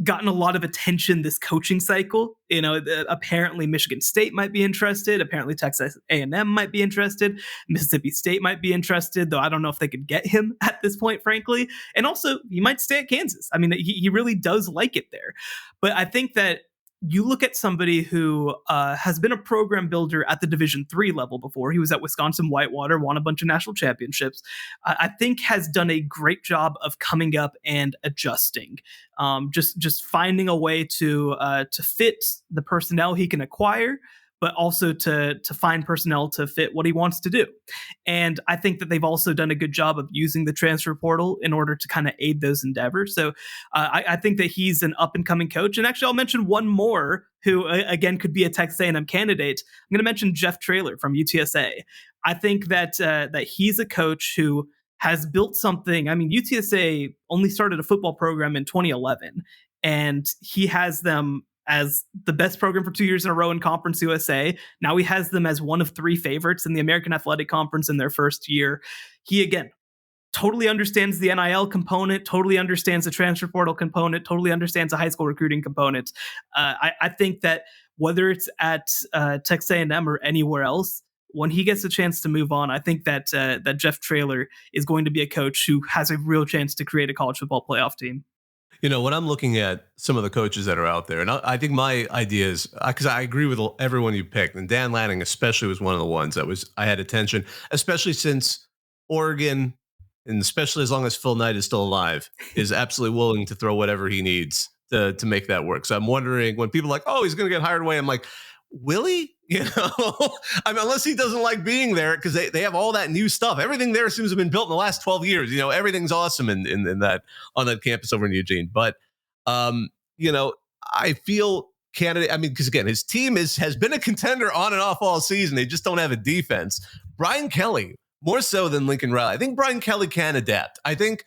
gotten a lot of attention this coaching cycle. Apparently Michigan State might be interested. Apparently Texas A&M might be interested. Mississippi State might be interested, though I don't know if they could get him at this point, frankly. And also, he might stay at Kansas. I mean, he really does like it there. But I think that you look at somebody who has been a program builder at the Division III level before. He was at Wisconsin Whitewater, won a bunch of national championships. I think has done a great job of coming up and adjusting, just finding a way to fit the personnel he can acquire, but also to find personnel to fit what he wants to do. And I think that they've also done a good job of using the transfer portal in order to kind of aid those endeavors. So I think that he's an up-and-coming coach. And actually, I'll mention one more who, again, could be a Texas A&M candidate. I'm going to mention Jeff Traylor from UTSA. I think that he's a coach who has built something. I mean, UTSA only started a football program in 2011, and he has them as the best program for 2 years in a row in Conference USA. Now he has them as one of 3 favorites in the American Athletic Conference in their first year. He, again, totally understands the NIL component, totally understands the transfer portal component, totally understands the high school recruiting component. I think that whether it's at Texas A&M or anywhere else, when he gets a chance to move on, I think that Jeff Traylor is going to be a coach who has a real chance to create a college football playoff team. When I'm looking at some of the coaches that are out there, and I think my idea is, because I agree with everyone you picked, and Dan Lanning especially was one of the ones that I had attention, especially since Oregon, and especially as long as Phil Knight is still alive, is absolutely willing to throw whatever he needs to make that work. So I'm wondering, when people are like, oh, he's going to get hired away, I'm like, will he? I mean, unless he doesn't like being there, because they have all that new stuff. Everything there seems to have been built in the last 12 years. Everything's awesome in that on that campus over in Eugene. But I feel candidate. I mean, because again, his team has been a contender on and off all season. They just don't have a defense. Brian Kelly, more so than Lincoln Riley. I think Brian Kelly can adapt. I think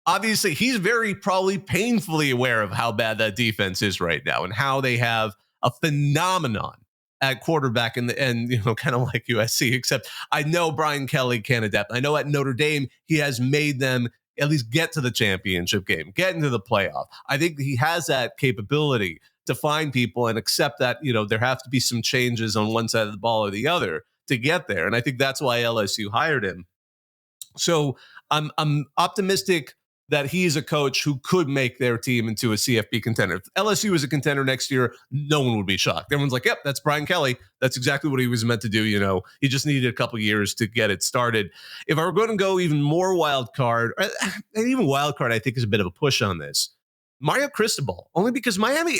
obviously he's very probably painfully aware of how bad that defense is right now and how they have a phenomenon at quarterback and kind of like USC, except I know Brian Kelly can adapt. I know at Notre Dame, he has made them at least get to the championship game, get into the playoff. I think he has that capability to find people and accept that, there have to be some changes on one side of the ball or the other to get there. And I think that's why LSU hired him. So I'm optimistic that he's a coach who could make their team into a CFP contender. If LSU is a contender next year, no one would be shocked. Everyone's like, yep, that's Brian Kelly. That's exactly what he was meant to do. He just needed a couple years to get it started. If I were going to go even more wild card, and even wild card, I think is a bit of a push on this. Mario Cristobal, only because Miami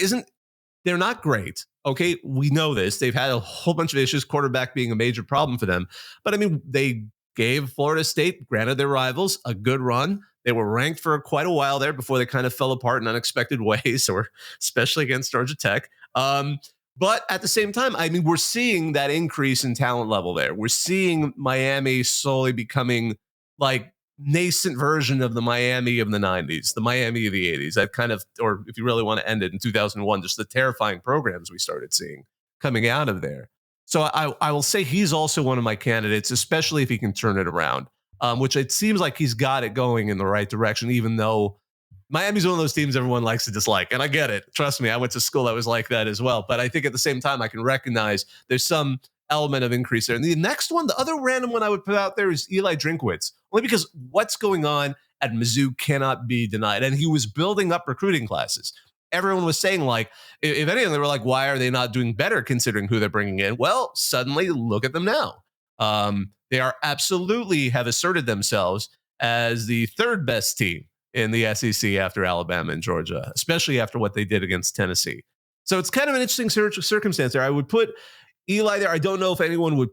they're not great. Okay, we know this. They've had a whole bunch of issues, quarterback being a major problem for them. But I mean, they gave Florida State, granted their rivals, a good run. They were ranked for quite a while there before they kind of fell apart in unexpected ways, or especially against Georgia Tech. But at the same time, I mean, we're seeing that increase in talent level there. We're seeing Miami slowly becoming like nascent version of the Miami of the 90s, the Miami of the 80s. That kind of, or if you really want to end it in 2001, just the terrifying programs we started seeing coming out of there. So I will say he's also one of my candidates, especially if he can turn it around, which it seems like he's got it going in the right direction, even though Miami's one of those teams everyone likes to dislike. And I get it. Trust me, I went to school that was like that as well. But I think at the same time, I can recognize there's some element of increase there. And the next one, the other random one I would put out there is Eli Drinkwitz, only because what's going on at Mizzou cannot be denied. And he was building up recruiting classes. Everyone was saying, like, if anything, they were like, why are they not doing better considering who they're bringing in? Well, suddenly look at them now. They are absolutely have asserted themselves as the third best team in the SEC after Alabama and Georgia, especially after what they did against Tennessee. So it's kind of an interesting circumstance there. I would put Eli there. I don't know if anyone would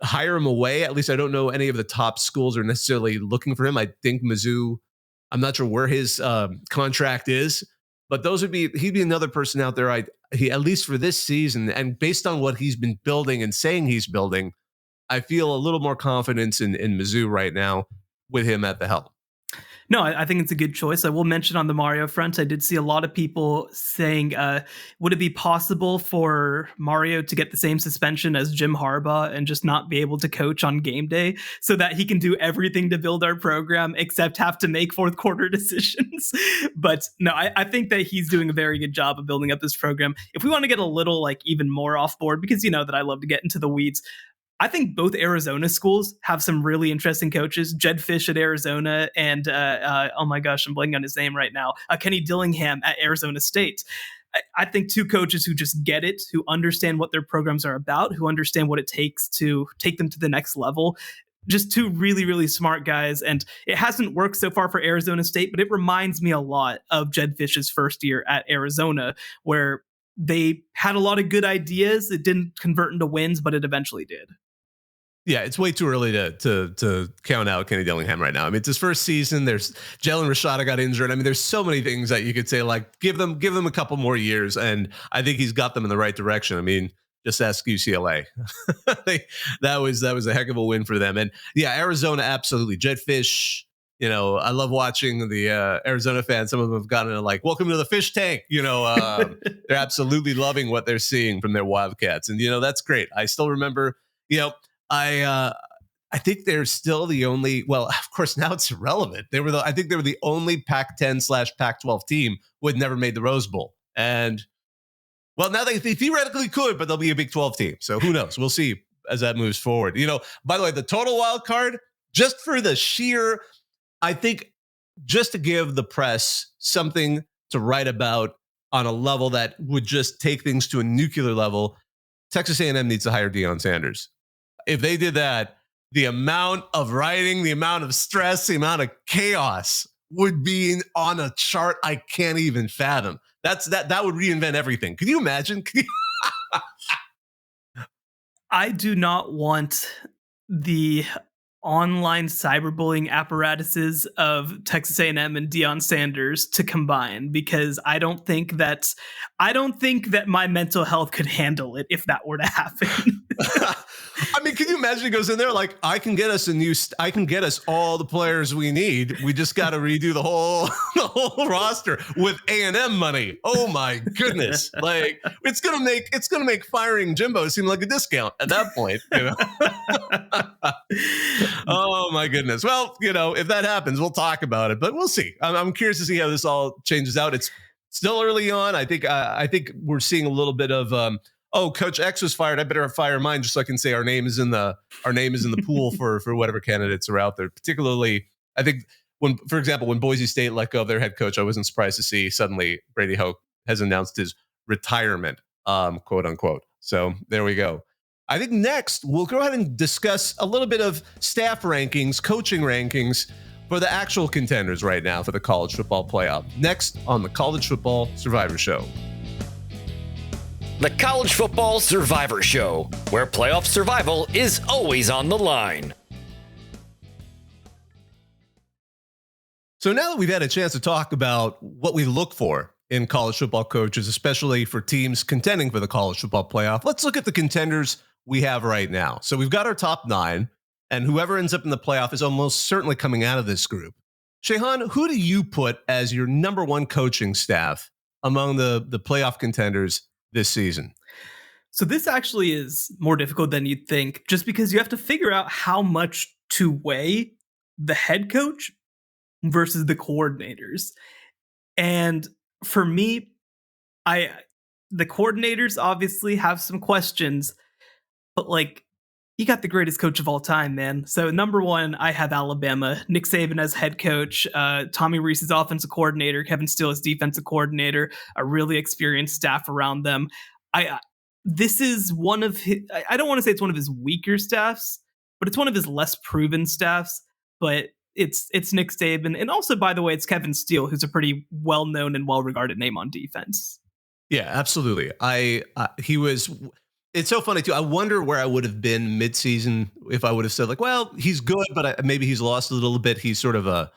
hire him away. At least I don't know any of the top schools are necessarily looking for him. I think Mizzou, I'm not sure where his contract is. But he'd be another person out there. He at least for this season, and based on what he's been building and saying he's building, I feel a little more confidence in Mizzou right now with him at the helm. No, I think it's a good choice. I will mention on the Mario front, I did see a lot of people saying, would it be possible for Mario to get the same suspension as Jim Harbaugh and just not be able to coach on game day so that he can do everything to build our program except have to make fourth quarter decisions? But no, I think that he's doing a very good job of building up this program. If we want to get a little even more off board, because you know that I love to get into the weeds, I think both Arizona schools have some really interesting coaches. Jed Fish at Arizona and, oh my gosh, I'm blanking on his name right now, Kenny Dillingham at Arizona State. I think two coaches who just get it, who understand what their programs are about, who understand what it takes to take them to the next level. Just two really, really smart guys. And it hasn't worked so far for Arizona State, but it reminds me a lot of Jed Fish's first year at Arizona, where they had a lot of good ideas. It didn't convert into wins, but it eventually did. Yeah, it's way too early to count out Kenny Dillingham right now. I mean, it's his first season. There's Jalen Rashada got injured. I mean, there's so many things that you could say, like, give them a couple more years, and I think he's got them in the right direction. I mean, just ask UCLA. that was a heck of a win for them. And yeah, Arizona, absolutely. Jed Fish, I love watching the Arizona fans. Some of them have gotten like, welcome to the fish tank. They're absolutely loving what they're seeing from their Wildcats. And, that's great. I still remember, I think they're still the only, well, of course, now it's irrelevant. I think they were the only Pac-10/Pac-12 team who had never made the Rose Bowl. And, well, now they theoretically could, but they'll be a Big 12 team. So who knows? We'll see as that moves forward. By the way, the total wild card, just for the sheer, I think, just to give the press something to write about on a level that would just take things to a nuclear level, Texas A&M needs to hire Deion Sanders. If they did that, the amount of writing, the amount of stress, the amount of chaos would be on a chart I can't even fathom. That would reinvent everything. Can you imagine? I do not want the online cyberbullying apparatuses of Texas A&M and Deion Sanders to combine, because I don't think that my mental health could handle it if that were to happen. I mean, can you imagine he goes in there like, I can get us all the players we need. We just got to redo the whole roster with A&M money. Oh my goodness. Like it's going to make firing Jimbo seem like a discount at that point, you know? Oh my goodness. Well, you know, if that happens, we'll talk about it, but we'll see. I'm curious to see how this all changes out. It's still early on. I think we're seeing a little bit of, Coach X was fired. I better fire mine just so I can say our name is in the pool for whatever candidates are out there. Particularly, I think for example, when Boise State let go of their head coach, I wasn't surprised to see suddenly Brady Hoke has announced his retirement, quote unquote. So there we go. I think next we'll go ahead and discuss a little bit of staff rankings, coaching rankings for the actual contenders right now for the college football playoff. Next on the College Football Survivor Show. The College Football Survivor Show, where playoff survival is always on the line. So now that we've had a chance to talk about what we look for in college football coaches, especially for teams contending for the college football playoff, let's look at the contenders we have right now. So we've got our top 9, and whoever ends up in the playoff is almost certainly coming out of this group. Shehan, who do you put as your number 1 coaching staff among the playoff contenders this season? So this actually is more difficult than you'd think, just because you have to figure out how much to weigh the head coach versus the coordinators. And for me, the coordinators obviously have some questions, but like, you got the greatest coach of all time, man. So number 1, I have Alabama. Nick Saban as head coach, Tommy Rees as offensive coordinator, Kevin Steele as defensive coordinator, a really experienced staff around them. This is one of his, I don't want to say it's one of his weaker staffs, but it's one of his less proven staffs. But it's Nick Saban, and also, by the way, it's Kevin Steele, who's a pretty well-known and well-regarded name on defense. Yeah, absolutely. He was. It's so funny too. I wonder where I would have been mid-season if I would have said like, well, he's good, but maybe he's lost a little bit. He's sort of a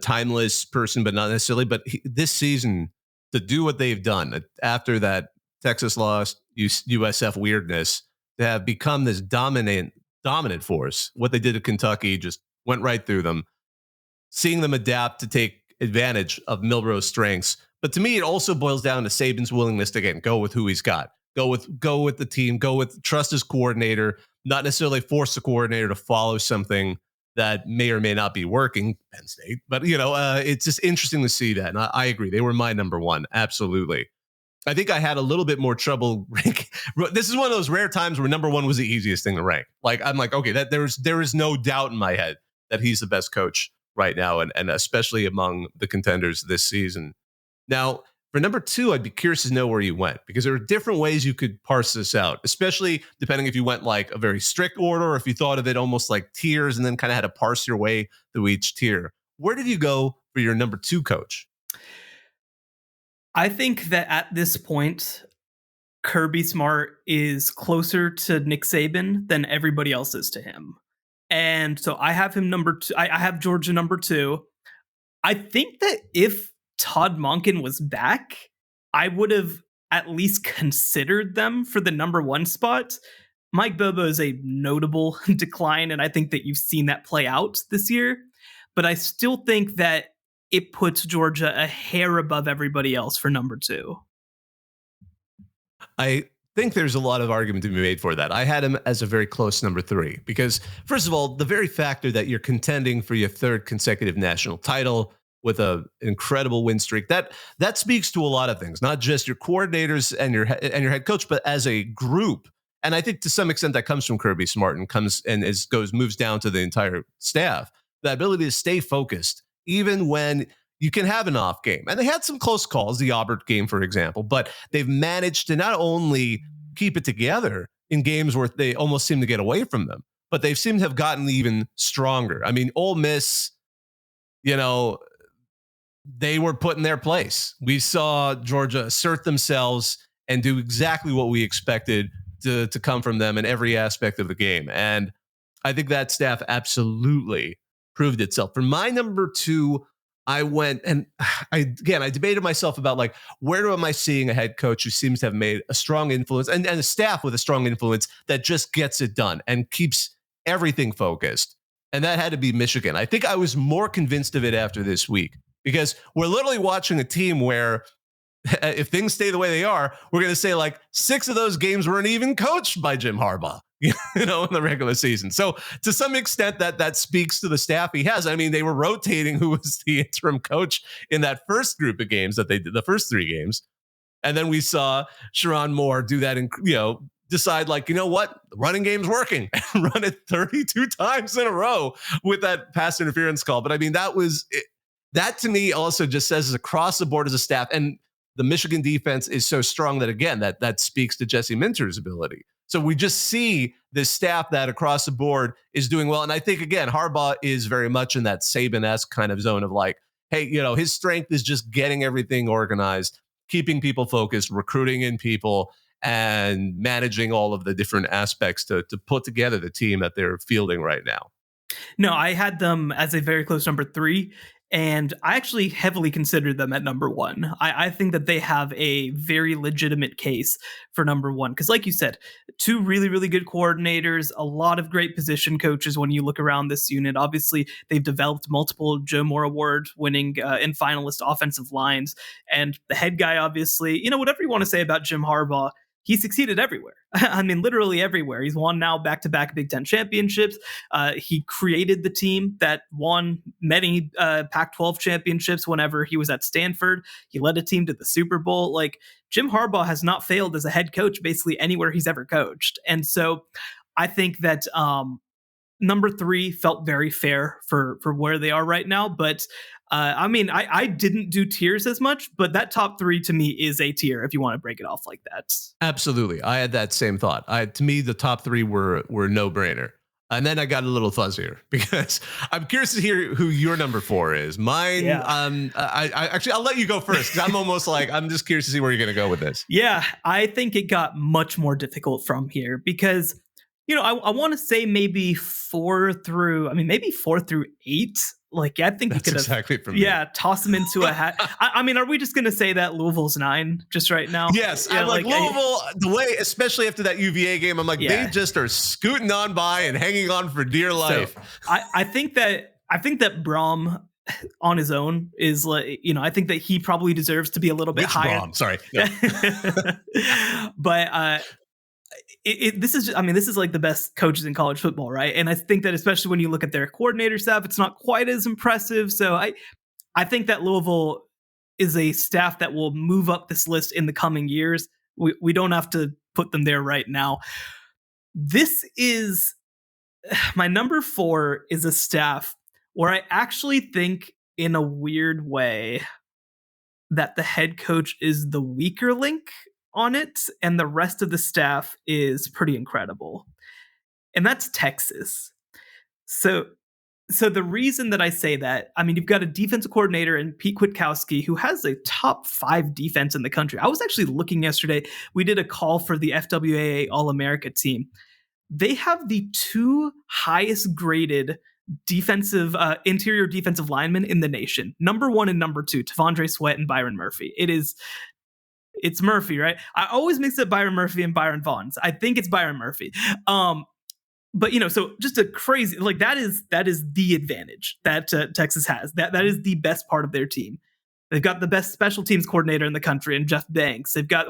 timeless person, but not necessarily. But this season, to do what they've done after that Texas loss, USF weirdness, to have become this dominant force. What they did to Kentucky just went right through them. Seeing them adapt to take advantage of Milroe's strengths. But to me, it also boils down to Saban's willingness to, again, go with who he's got. Go with the team. Trust his coordinator. Not necessarily force the coordinator to follow something that may or may not be working. Penn State, but it's just interesting to see that. And I agree, they were my number 1, absolutely. I think I had a little bit more trouble ranking. This is one of those rare times where number 1 was the easiest thing to rank. Like I'm like, okay, that there is no doubt in my head that he's the best coach right now, and especially among the contenders this season. Now, for number 2, I'd be curious to know where you went, because there are different ways you could parse this out, especially depending if you went like a very strict order or if you thought of it almost like tiers and then kind of had to parse your way through each tier. Where did you go for your number 2 coach? I think that at this point, Kirby Smart is closer to Nick Saban than everybody else is to him. And so I have him number 2. I have Georgia number 2. I think that if Todd Monken was back, I would have at least considered them for the number 1 spot. Mike Bobo is a notable decline, and I think that you've seen that play out this year. But I still think that it puts Georgia a hair above everybody else for number 2. I think there's a lot of argument to be made for that. I had him as a very close number 3 because, first of all, the very factor that you're contending for your 3rd consecutive national title with an incredible win streak, that speaks to a lot of things, not just your coordinators and your head coach, but as a group. And I think to some extent that comes from Kirby Smart and moves down to the entire staff. The ability to stay focused, even when you can have an off game. And they had some close calls, the Auburn game, for example, but they've managed to not only keep it together in games where they almost seem to get away from them, but they've seemed to have gotten even stronger. I mean, Ole Miss, they were put in their place. We saw Georgia assert themselves and do exactly what we expected to come from them in every aspect of the game. And I think that staff absolutely proved itself. For my number 2, I went and I debated myself about like, where am I seeing a head coach who seems to have made a strong influence and a staff with a strong influence that just gets it done and keeps everything focused. And that had to be Michigan. I think I was more convinced of it after this week because we're literally watching a team where if things stay the way they are, we're going to say like 6 of those games weren't even coached by Jim Harbaugh, in the regular season. So to some extent that speaks to the staff he has. I mean, they were rotating who was the interim coach in that first group of games that they did, the first 3 games. And then we saw Sharon Moore do that and, decide like, you know what, the running game's working and run it 32 times in a row with that pass interference call. But I mean, that to me also just says across the board as a staff, and the Michigan defense is so strong that, again, that speaks to Jesse Minter's ability. So we just see this staff that across the board is doing well. And I think, again, Harbaugh is very much in that Saban-esque kind of zone of like, hey, his strength is just getting everything organized, keeping people focused, recruiting in people, and managing all of the different aspects to put together the team that they're fielding right now. No, I had them as a very close number 3. And I actually heavily considered them at number 1. I think that they have a very legitimate case for number 1. Because like you said, 2 really, really good coordinators, a lot of great position coaches when you look around this unit. Obviously, they've developed multiple Joe Moore Award winning and finalist offensive lines. And the head guy, obviously, whatever you want to say about Jim Harbaugh, he succeeded everywhere. I mean, literally everywhere. He's won now back-to-back Big Ten championships. He created the team that won many Pac-12 championships whenever he was at Stanford. He led a team to the Super Bowl. Like, Jim Harbaugh has not failed as a head coach basically anywhere he's ever coached. And so I think that number 3 felt very fair for where they are right now. But I mean, I didn't do tiers as much, but that top 3 to me is a tier if you want to break it off like that. Absolutely. I had that same thought. To me, the top 3 were no brainer. And then I got a little fuzzier because I'm curious to hear who your number 4 is. Mine, yeah. I'll let you go first because I'm almost like, I'm just curious to see where you're going to go with this. Yeah, I think it got much more difficult from here because, I want to say maybe 4 through 8. Like, I think that's you could have exactly from me. Toss them into a hat. I mean, are we just going to say that Louisville's 9 just right now? Yes. I'm like Louisville, the way, especially after that UVA game, I'm like, they just are scooting on by and hanging on for dear life. So, I think that Braum on his own is like, I think that he probably deserves to be a little bit higher. Braum? Sorry. No. But this is like the best coaches in college football, right? And I think that especially when you look at their coordinator staff, it's not quite as impressive. So I think that Louisville is a staff that will move up this list in the coming years. We don't have to put them there right now. This is my number 4 is a staff where I actually think in a weird way that the head coach is the weaker link on it, and the rest of the staff is pretty incredible. And that's Texas. So the reason that I say that, I mean, you've got a defensive coordinator in Pete Kwiatkowski who has a top 5 defense in the country. I was actually looking yesterday. We did a call for the FWAA All-America team. They have the 2 highest graded defensive interior defensive linemen in the nation. Number 1 and number 2, Tavondre Sweat and Byron Murphy. It's Murphy, right? I always mix up Byron Murphy and Byron Vaughns. I think it's Byron Murphy. But so just a crazy, like that is the advantage that Texas has. That is the best part of their team. They've got the best special teams coordinator in the country in Jeff Banks. They've got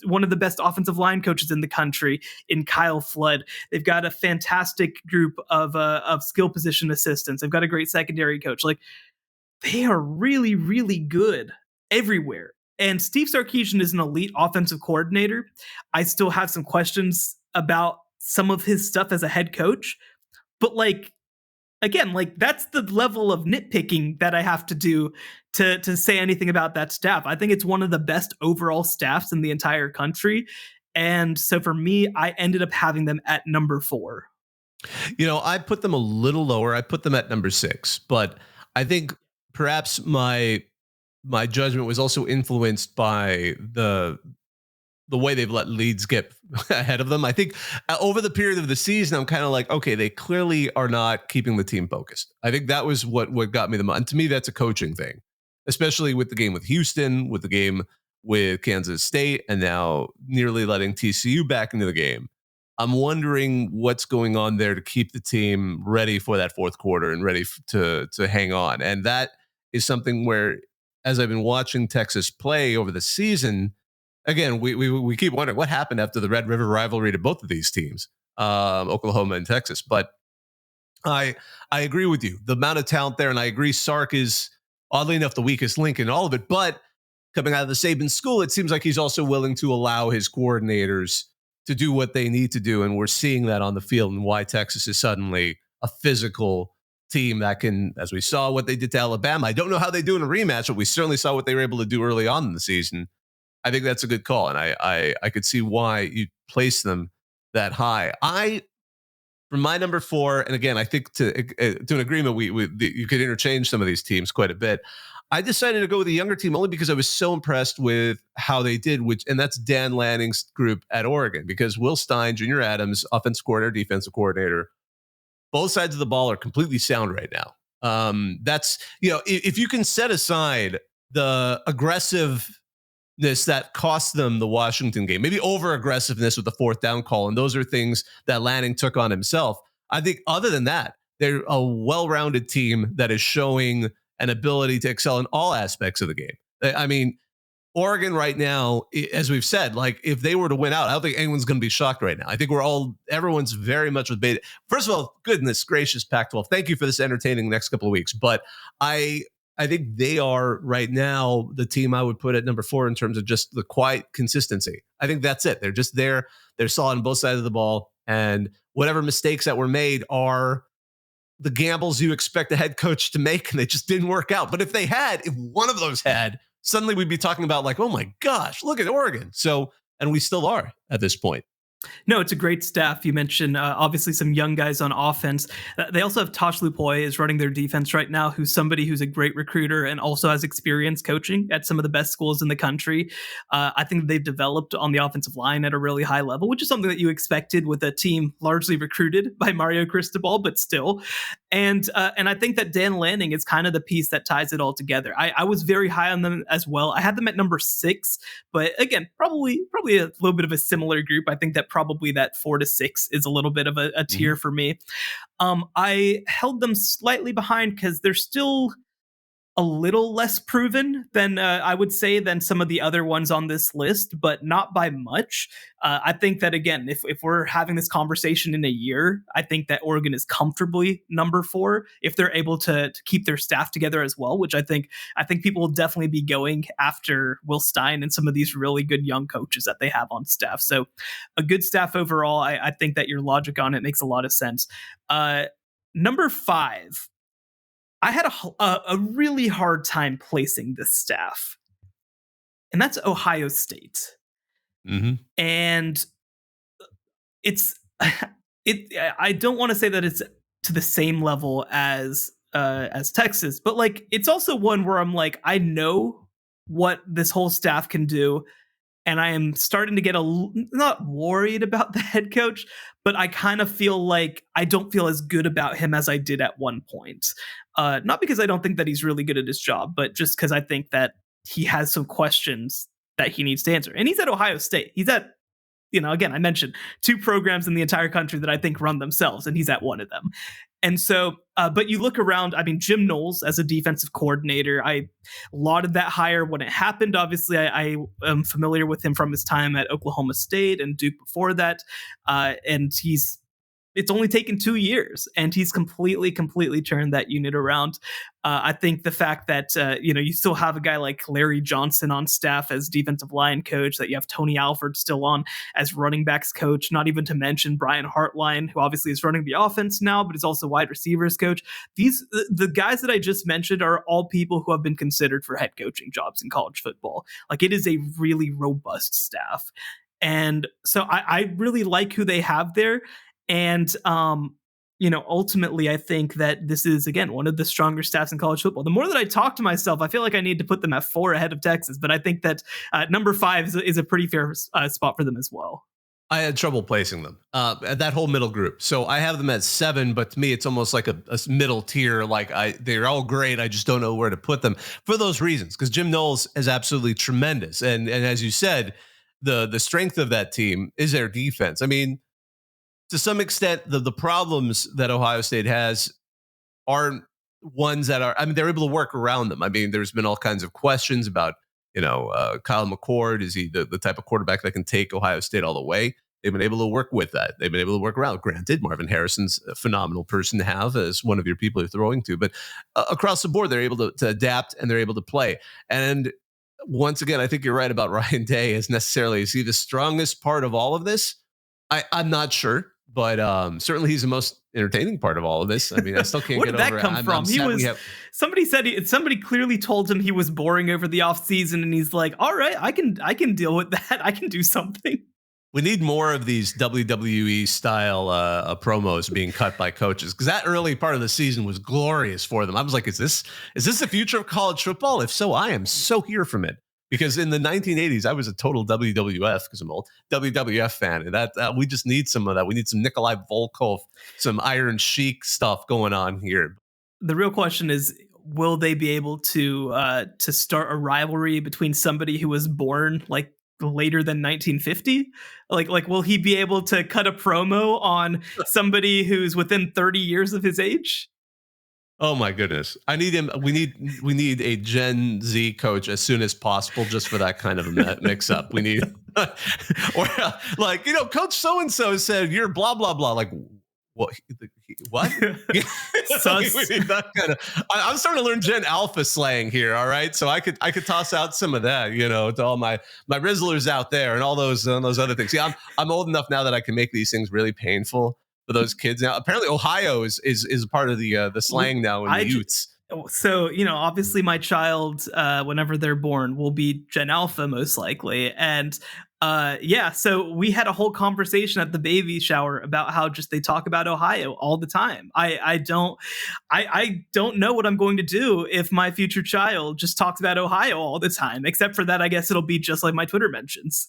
one of the best offensive line coaches in the country in Kyle Flood. They've got a fantastic group of skill position assistants. They've got a great secondary coach. Like, they are really, really good everywhere. And Steve Sarkisian is an elite offensive coordinator. I still have some questions about some of his stuff as a head coach. But again, that's the level of nitpicking that I have to do to say anything about that staff. I think it's one of the best overall staffs in the entire country. And so for me, I ended up having them at number 4. I put them a little lower. I put them at number 6. But I think perhaps my judgment was also influenced by the the way they've let leads get ahead of them. I think over the period of the season, I'm kind of like, okay, they clearly are not keeping the team focused. I think that was what got me the most. And to me, that's a coaching thing, especially with the game with Houston, with the game with Kansas State, and now nearly letting TCU back into the game. I'm wondering what's going on there to keep the team ready for that fourth quarter and ready to hang on. And that is something where, as I've been watching Texas play over the season, again, we keep wondering what happened after the Red River rivalry to both of these teams, Oklahoma and Texas. But I agree with you. The amount of talent there, and I agree Sark is oddly enough the weakest link in all of it. But coming out of the Saban school, it seems like he's also willing to allow his coordinators to do what they need to do. And we're seeing that on the field, and why Texas is suddenly a physical team that can, as we saw what they did to Alabama. I don't know how they do in a rematch, but we certainly saw what they were able to do early on in the season. I think that's a good call. And I could see why you place them that high. For my number 4, and again, I think to an agreement, you could interchange some of these teams quite a bit. I decided to go with a younger team only because I was so impressed with how they did, and that's Dan Lanning's group at Oregon, because Will Stein, Junior Adams, offensive coordinator, defensive coordinator, both sides of the ball are completely sound right now. That's, if you can set aside the aggressiveness that cost them the Washington game, maybe over aggressiveness with the fourth down call, and those are things that Lanning took on himself. I think other than that, they're a well-rounded team that is showing an ability to excel in all aspects of the game. I mean, Oregon right now, as we've said, like if they were to win out, I don't think anyone's going to be shocked right now. I think everyone's very much with beta. First of all, goodness gracious, Pac-12, thank you for this entertaining next couple of weeks. But I think they are right now the team I would put at number 4 in terms of just the quiet consistency. I think that's it. They're just there. They're solid on both sides of the ball. And whatever mistakes that were made are the gambles you expect a head coach to make, and they just didn't work out. But if one of those had, suddenly we'd be talking about like, oh my gosh, look at Oregon. So, and we still are at this point. No, it's a great staff. You mentioned obviously some young guys on offense. They also have Tosh Lupoy is running their defense right now, who's somebody who's a great recruiter and also has experience coaching at some of the best schools in the country. I think they've developed on the offensive line at a really high level, which is something that you expected with a team largely recruited by Mario Cristobal, but still. And I think that Dan Lanning is kind of the piece that ties it all together. I was very high on them as well. I had them at number 6, but again, probably a little bit of a similar group. I think that probably that 4 to 6 is a little bit of a tier for me. I held them slightly behind because they're still a little less proven than I would say than some of the other ones on this list, but not by much. I think that, again, if we're having this conversation in a year, I think that Oregon is comfortably number 4 if they're able to keep their staff together as well, which I think people will definitely be going after Will Stein and some of these really good young coaches that they have on staff. So a good staff overall. I think that your logic on it makes a lot of sense. Number 5. I had a really hard time placing this staff, and that's Ohio State. Mm-hmm. And I don't want to say that it's to the same level as Texas, but like it's also one where I'm like, I know what this whole staff can do. And I am starting to get not worried about the head coach, but I kind of feel like I don't feel as good about him as I did at one point. Not because I don't think that he's really good at his job, but just because I think that he has some questions that he needs to answer. And he's at Ohio State. He's at, again, I mentioned 2 programs in the entire country that I think run themselves, and he's at one of them. And so, but you look around, I mean, Jim Knowles as a defensive coordinator, I lauded that hire when it happened. Obviously, I am familiar with him from his time at Oklahoma State and Duke before that. And it's only taken 2 years, and he's completely turned that unit around. I think the fact that, you still have a guy like Larry Johnson on staff as defensive line coach, that you have Tony Alford still on as running backs coach, not even to mention Brian Hartline, who obviously is running the offense now, but is also wide receivers coach. The guys that I just mentioned are all people who have been considered for head coaching jobs in college football. Like, it is a really robust staff. And so I really like who they have there. And, ultimately, I think that this is, again, one of the stronger staffs in college football. The more that I talk to myself, I feel like I need to put them at 4 ahead of Texas, but I think that number 5 is a pretty fair spot for them as well. I had trouble placing them at that whole middle group. So I have them at 7, but to me, it's almost like a middle tier. They're all great. I just don't know where to put them for those reasons, because Jim Knowles is absolutely tremendous. And as you said, the strength of that team is their defense. I mean, to some extent, the problems that Ohio State has aren't ones that are, they're able to work around them. I mean, there's been all kinds of questions about, Kyle McCord. Is he the type of quarterback that can take Ohio State all the way? They've been able to work with that. They've been able to work around. Granted, Marvin Harrison's a phenomenal person to have as one of your people you're throwing to, but across the board, they're able to adapt and they're able to play. And once again, I think you're right about Ryan Day as necessarily, is he the strongest part of all of this? I'm not sure. But certainly he's the most entertaining part of all of this. I mean, I still can't get over it. Where did that come from? Somebody clearly told him he was boring over the offseason, and he's like, all right, I can deal with that. I can do something. We need more of these WWE style promos being cut by coaches, because that early part of the season was glorious for them. I was like, is this the future of college football? If so, I am so here from it. Because in the 1980s, I was a total WWF, because I'm an old WWF fan, and that we just need some of that. We need some Nikolai Volkov, some Iron Sheik stuff going on here. The real question is, will they be able to start a rivalry between somebody who was born like later than 1950? Like will he be able to cut a promo on somebody who's within 30 years of his age? Oh my goodness. I need him. We need a Gen Z coach as soon as possible, just for that kind of a mix up. We need, or Coach so-and-so said you're blah, blah, blah. Like, what? We need that kind of, I'm starting to learn Gen Alpha slang here. All right. So I could toss out some of that, to all my Rizzlers out there and all those other things. Yeah. I'm old enough now that I can make these things really painful for those kids. Now, apparently Ohio is a part of the slang now in the youths. So, obviously my child, whenever they're born, will be Gen Alpha most likely. And so we had a whole conversation at the baby shower about how just they talk about Ohio all the time. I don't know what I'm going to do if my future child just talks about Ohio all the time, except for that, I guess it'll be just like my Twitter mentions.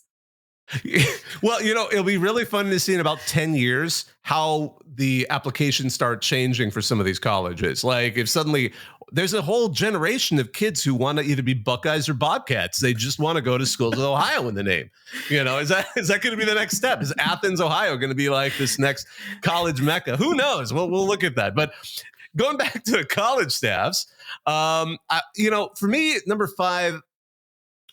Well, it'll be really fun to see in about 10 years how the applications start changing for some of these colleges. Like if suddenly there's a whole generation of kids who want to either be Buckeyes or Bobcats. They just want to go to schools with Ohio in the name. Is that going to be the next step? Is Athens, Ohio going to be like this next college mecca? Who knows? We'll look at that. But going back to college staffs, for me, number 5,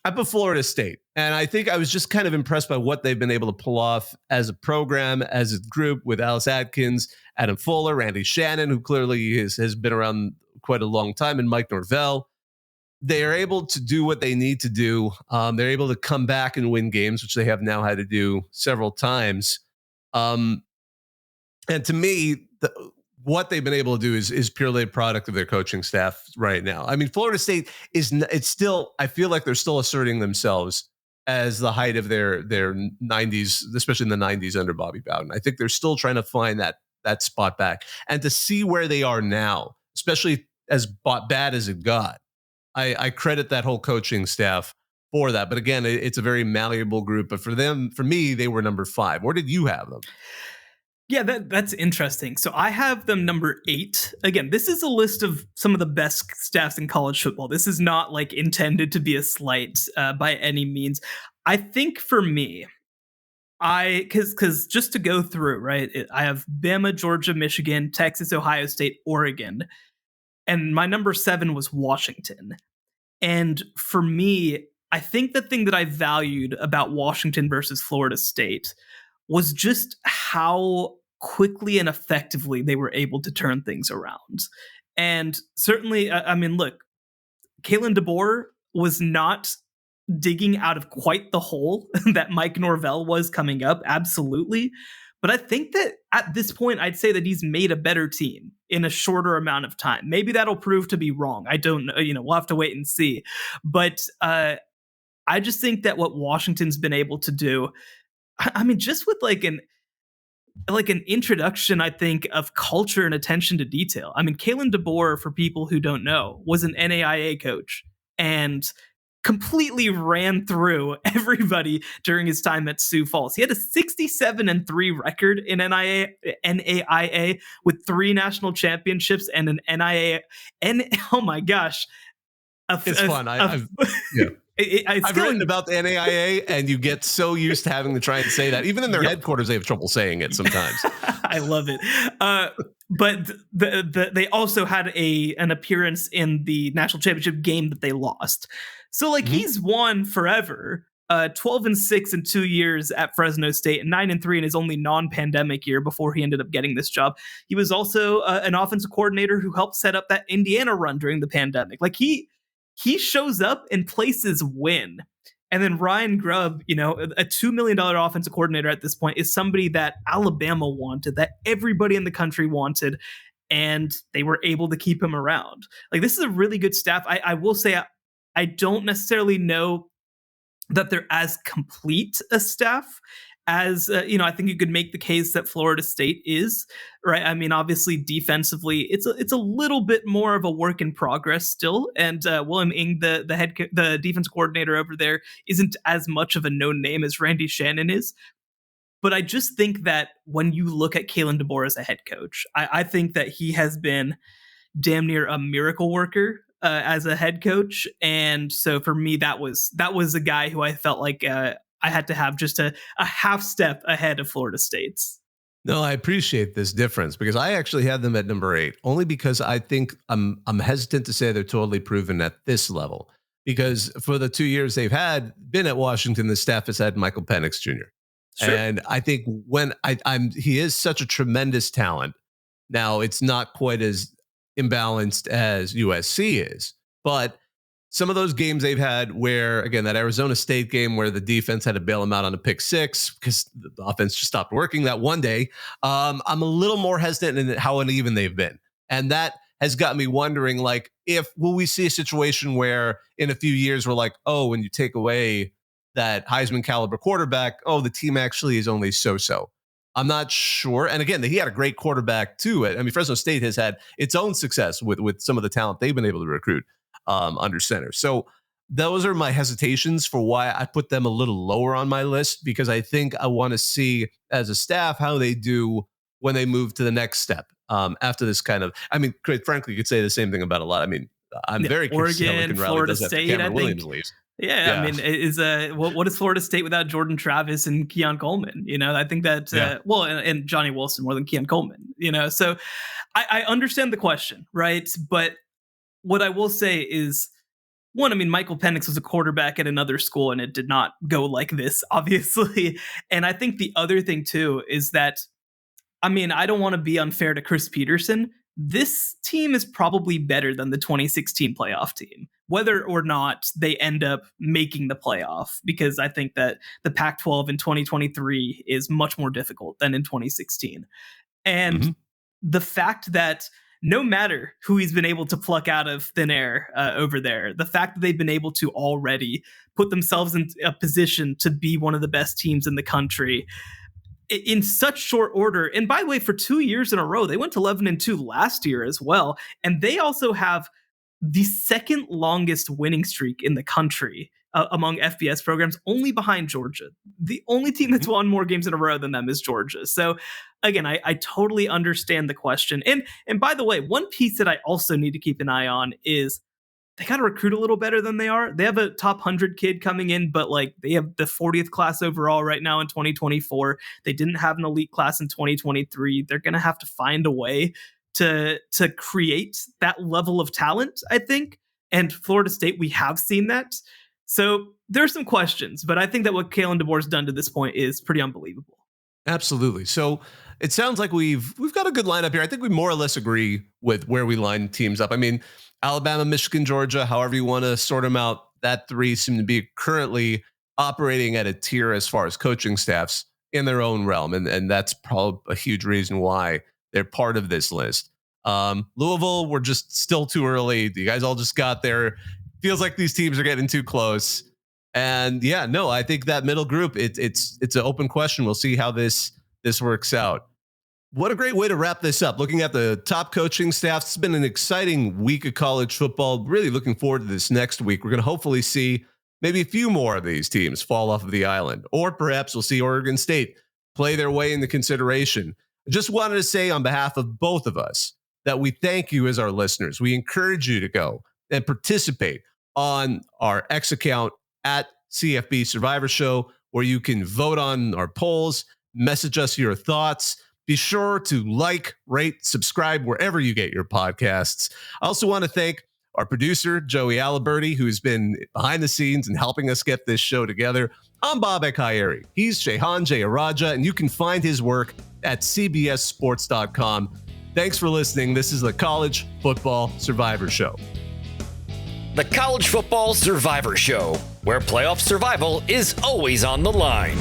I put Florida State. And I think I was just kind of impressed by what they've been able to pull off as a program, as a group, with Alice Atkins, Adam Fuller, Randy Shannon, who clearly has been around quite a long time, and Mike Norvell. They are able to do what they need to do. They're able to come back and win games, which they have now had to do several times. And to me, what they've been able to do is purely a product of their coaching staff right now. I mean, Florida State it's still, I feel like they're still asserting themselves as the height of their 90s, especially in the 90s under Bobby Bowden. I think they're still trying to find that spot back, and to see where they are now, especially as bad as it got. I credit that whole coaching staff for that. But again, it's a very malleable group. But for me, they were number 5. Where did you have them? Yeah, that's interesting. So I have them number 8. Again, this is a list of some of the best staffs in college football. This is not like intended to be a slight by any means. I think for me, because just to go through, right, I have Bama, Georgia, Michigan, Texas, Ohio State, Oregon. And my number 7 was Washington. And for me, I think the thing that I valued about Washington versus Florida State was just how quickly and effectively they were able to turn things around. And certainly, I mean, look, Kalen DeBoer was not digging out of quite the hole that Mike Norvell was coming up, absolutely. But I think that at this point, I'd say that he's made a better team in a shorter amount of time. Maybe that'll prove to be wrong. I don't know. We'll have to wait and see. But I just think that what Washington's been able to do, I mean, just with like like an introduction, I think, of culture and attention to detail. I mean, Kalen DeBoer, for people who don't know, was an NAIA coach and completely ran through everybody during his time at Sioux Falls. He had a 67-3 record in NAIA with 3 national championships and an NIA. Oh my gosh. It's fun. I've written about the NAIA, and you get so used to having to try and say that. Even in their headquarters, they have trouble saying it sometimes. I love it. But they also had an appearance in the national championship game that they lost. So like he's won forever. 12-6 in 2 years at Fresno State, and 9-3 in his only non-pandemic year before he ended up getting this job. He was also an offensive coordinator who helped set up that Indiana run during the pandemic. Like he shows up and places win. And then Ryan Grubb, a $2 million offensive coordinator at this point, is somebody that Alabama wanted, that everybody in the country wanted, and they were able to keep him around. Like, this is a really good staff. I will say I don't necessarily know that they're as complete a staff as, I think you could make the case that Florida State is, right? I mean, obviously, defensively, it's a little bit more of a work in progress still. And William Ng, the defense coordinator over there, isn't as much of a known name as Randy Shannon is. But I just think that when you look at Kalen DeBoer as a head coach, I think that he has been damn near a miracle worker as a head coach. And so for me, that was a guy who I felt like I had to have just a half step ahead of Florida State's. No, I appreciate this difference because I actually had them at number 8, only because I think I'm hesitant to say they're totally proven at this level, because for the 2 years they've been at Washington, the staff has had Michael Penix Jr. Sure. And I think when he is such a tremendous talent. Now it's not quite as imbalanced as USC is, but some of those games they've had where, again, that Arizona State game where the defense had to bail them out on a pick 6 because the offense just stopped working that one day. I'm a little more hesitant in how uneven they've been. And that has got me wondering, like, will we see a situation where in a few years we're like, oh, when you take away that Heisman caliber quarterback, oh, the team actually is only so-so. I'm not sure. And again, he had a great quarterback too. I mean, Fresno State has had its own success with some of the talent they've been able to recruit under center. So those are my hesitations for why I put them a little lower on my list, because I think I want to see as a staff how they do when they move to the next step after this kind of, I mean, quite frankly, you could say the same thing about a lot. I mean, I'm very curious to see how Lincoln Riley does after Cameron Williams leaves. Yeah, I mean, what is Florida State without Jordan Travis and Keon Coleman? I think that, and Johnny Wilson more than Keon Coleman, so I understand the question, right? But what I will say is, one, I mean, Michael Penix was a quarterback at another school and it did not go like this, obviously. And I think the other thing too is that, I mean, I don't want to be unfair to Chris Peterson. This team is probably better than the 2016 playoff team, whether or not they end up making the playoff, because I think that the Pac-12 in 2023 is much more difficult than in 2016. And the fact that no matter who he's been able to pluck out of thin air over there, the fact that they've been able to already put themselves in a position to be one of the best teams in the country in such short order. And by the way, for 2 years in a row, they went to 11-2 last year as well. And they also have the second longest winning streak in the country among FBS programs, only behind Georgia. The only team that's won more games in a row than them is Georgia. So again, I totally understand the question. And by the way, one piece that I also need to keep an eye on is they got to recruit a little better than they are. They have a top 100 kid coming in, but like they have the 40th class overall right now in 2024. They didn't have an elite class in 2023. They're going to have to find a way to create that level of talent, I think. And Florida State, we have seen that. So there's some questions, but I think that what Kalen DeBoer's done to this point is pretty unbelievable. Absolutely. So it sounds like we've got a good lineup here. I think we more or less agree with where we line teams up. I mean, Alabama, Michigan, Georgia, however you want to sort them out, that 3 seem to be currently operating at a tier as far as coaching staffs in their own realm. And that's probably a huge reason why they're part of this list. Louisville, we're just still too early. You guys all just got there. Feels like these teams are getting too close. And I think that middle group, it's an open question. We'll see how this this works out. What a great way to wrap this up. Looking at the top coaching staffs, it's been an exciting week of college football. Really looking forward to this next week. We're going to hopefully see maybe a few more of these teams fall off of the island, or perhaps we'll see Oregon State play their way into consideration. I just wanted to say on behalf of both of us that we thank you as our listeners. We encourage you to go and participate on our X account at CFB Survivor Show, where you can vote on our polls, message us your thoughts. Be sure to like, rate, subscribe wherever you get your podcasts. I also want to thank our producer, Joey Aliberti, who's been behind the scenes and helping us get this show together. I'm Bobak Hayeri. He's Shehan Jayaraja, and you can find his work at cbssports.com. Thanks for listening. This is the College Football Survivor Show. The College Football Survivor Show, where playoff survival is always on the line.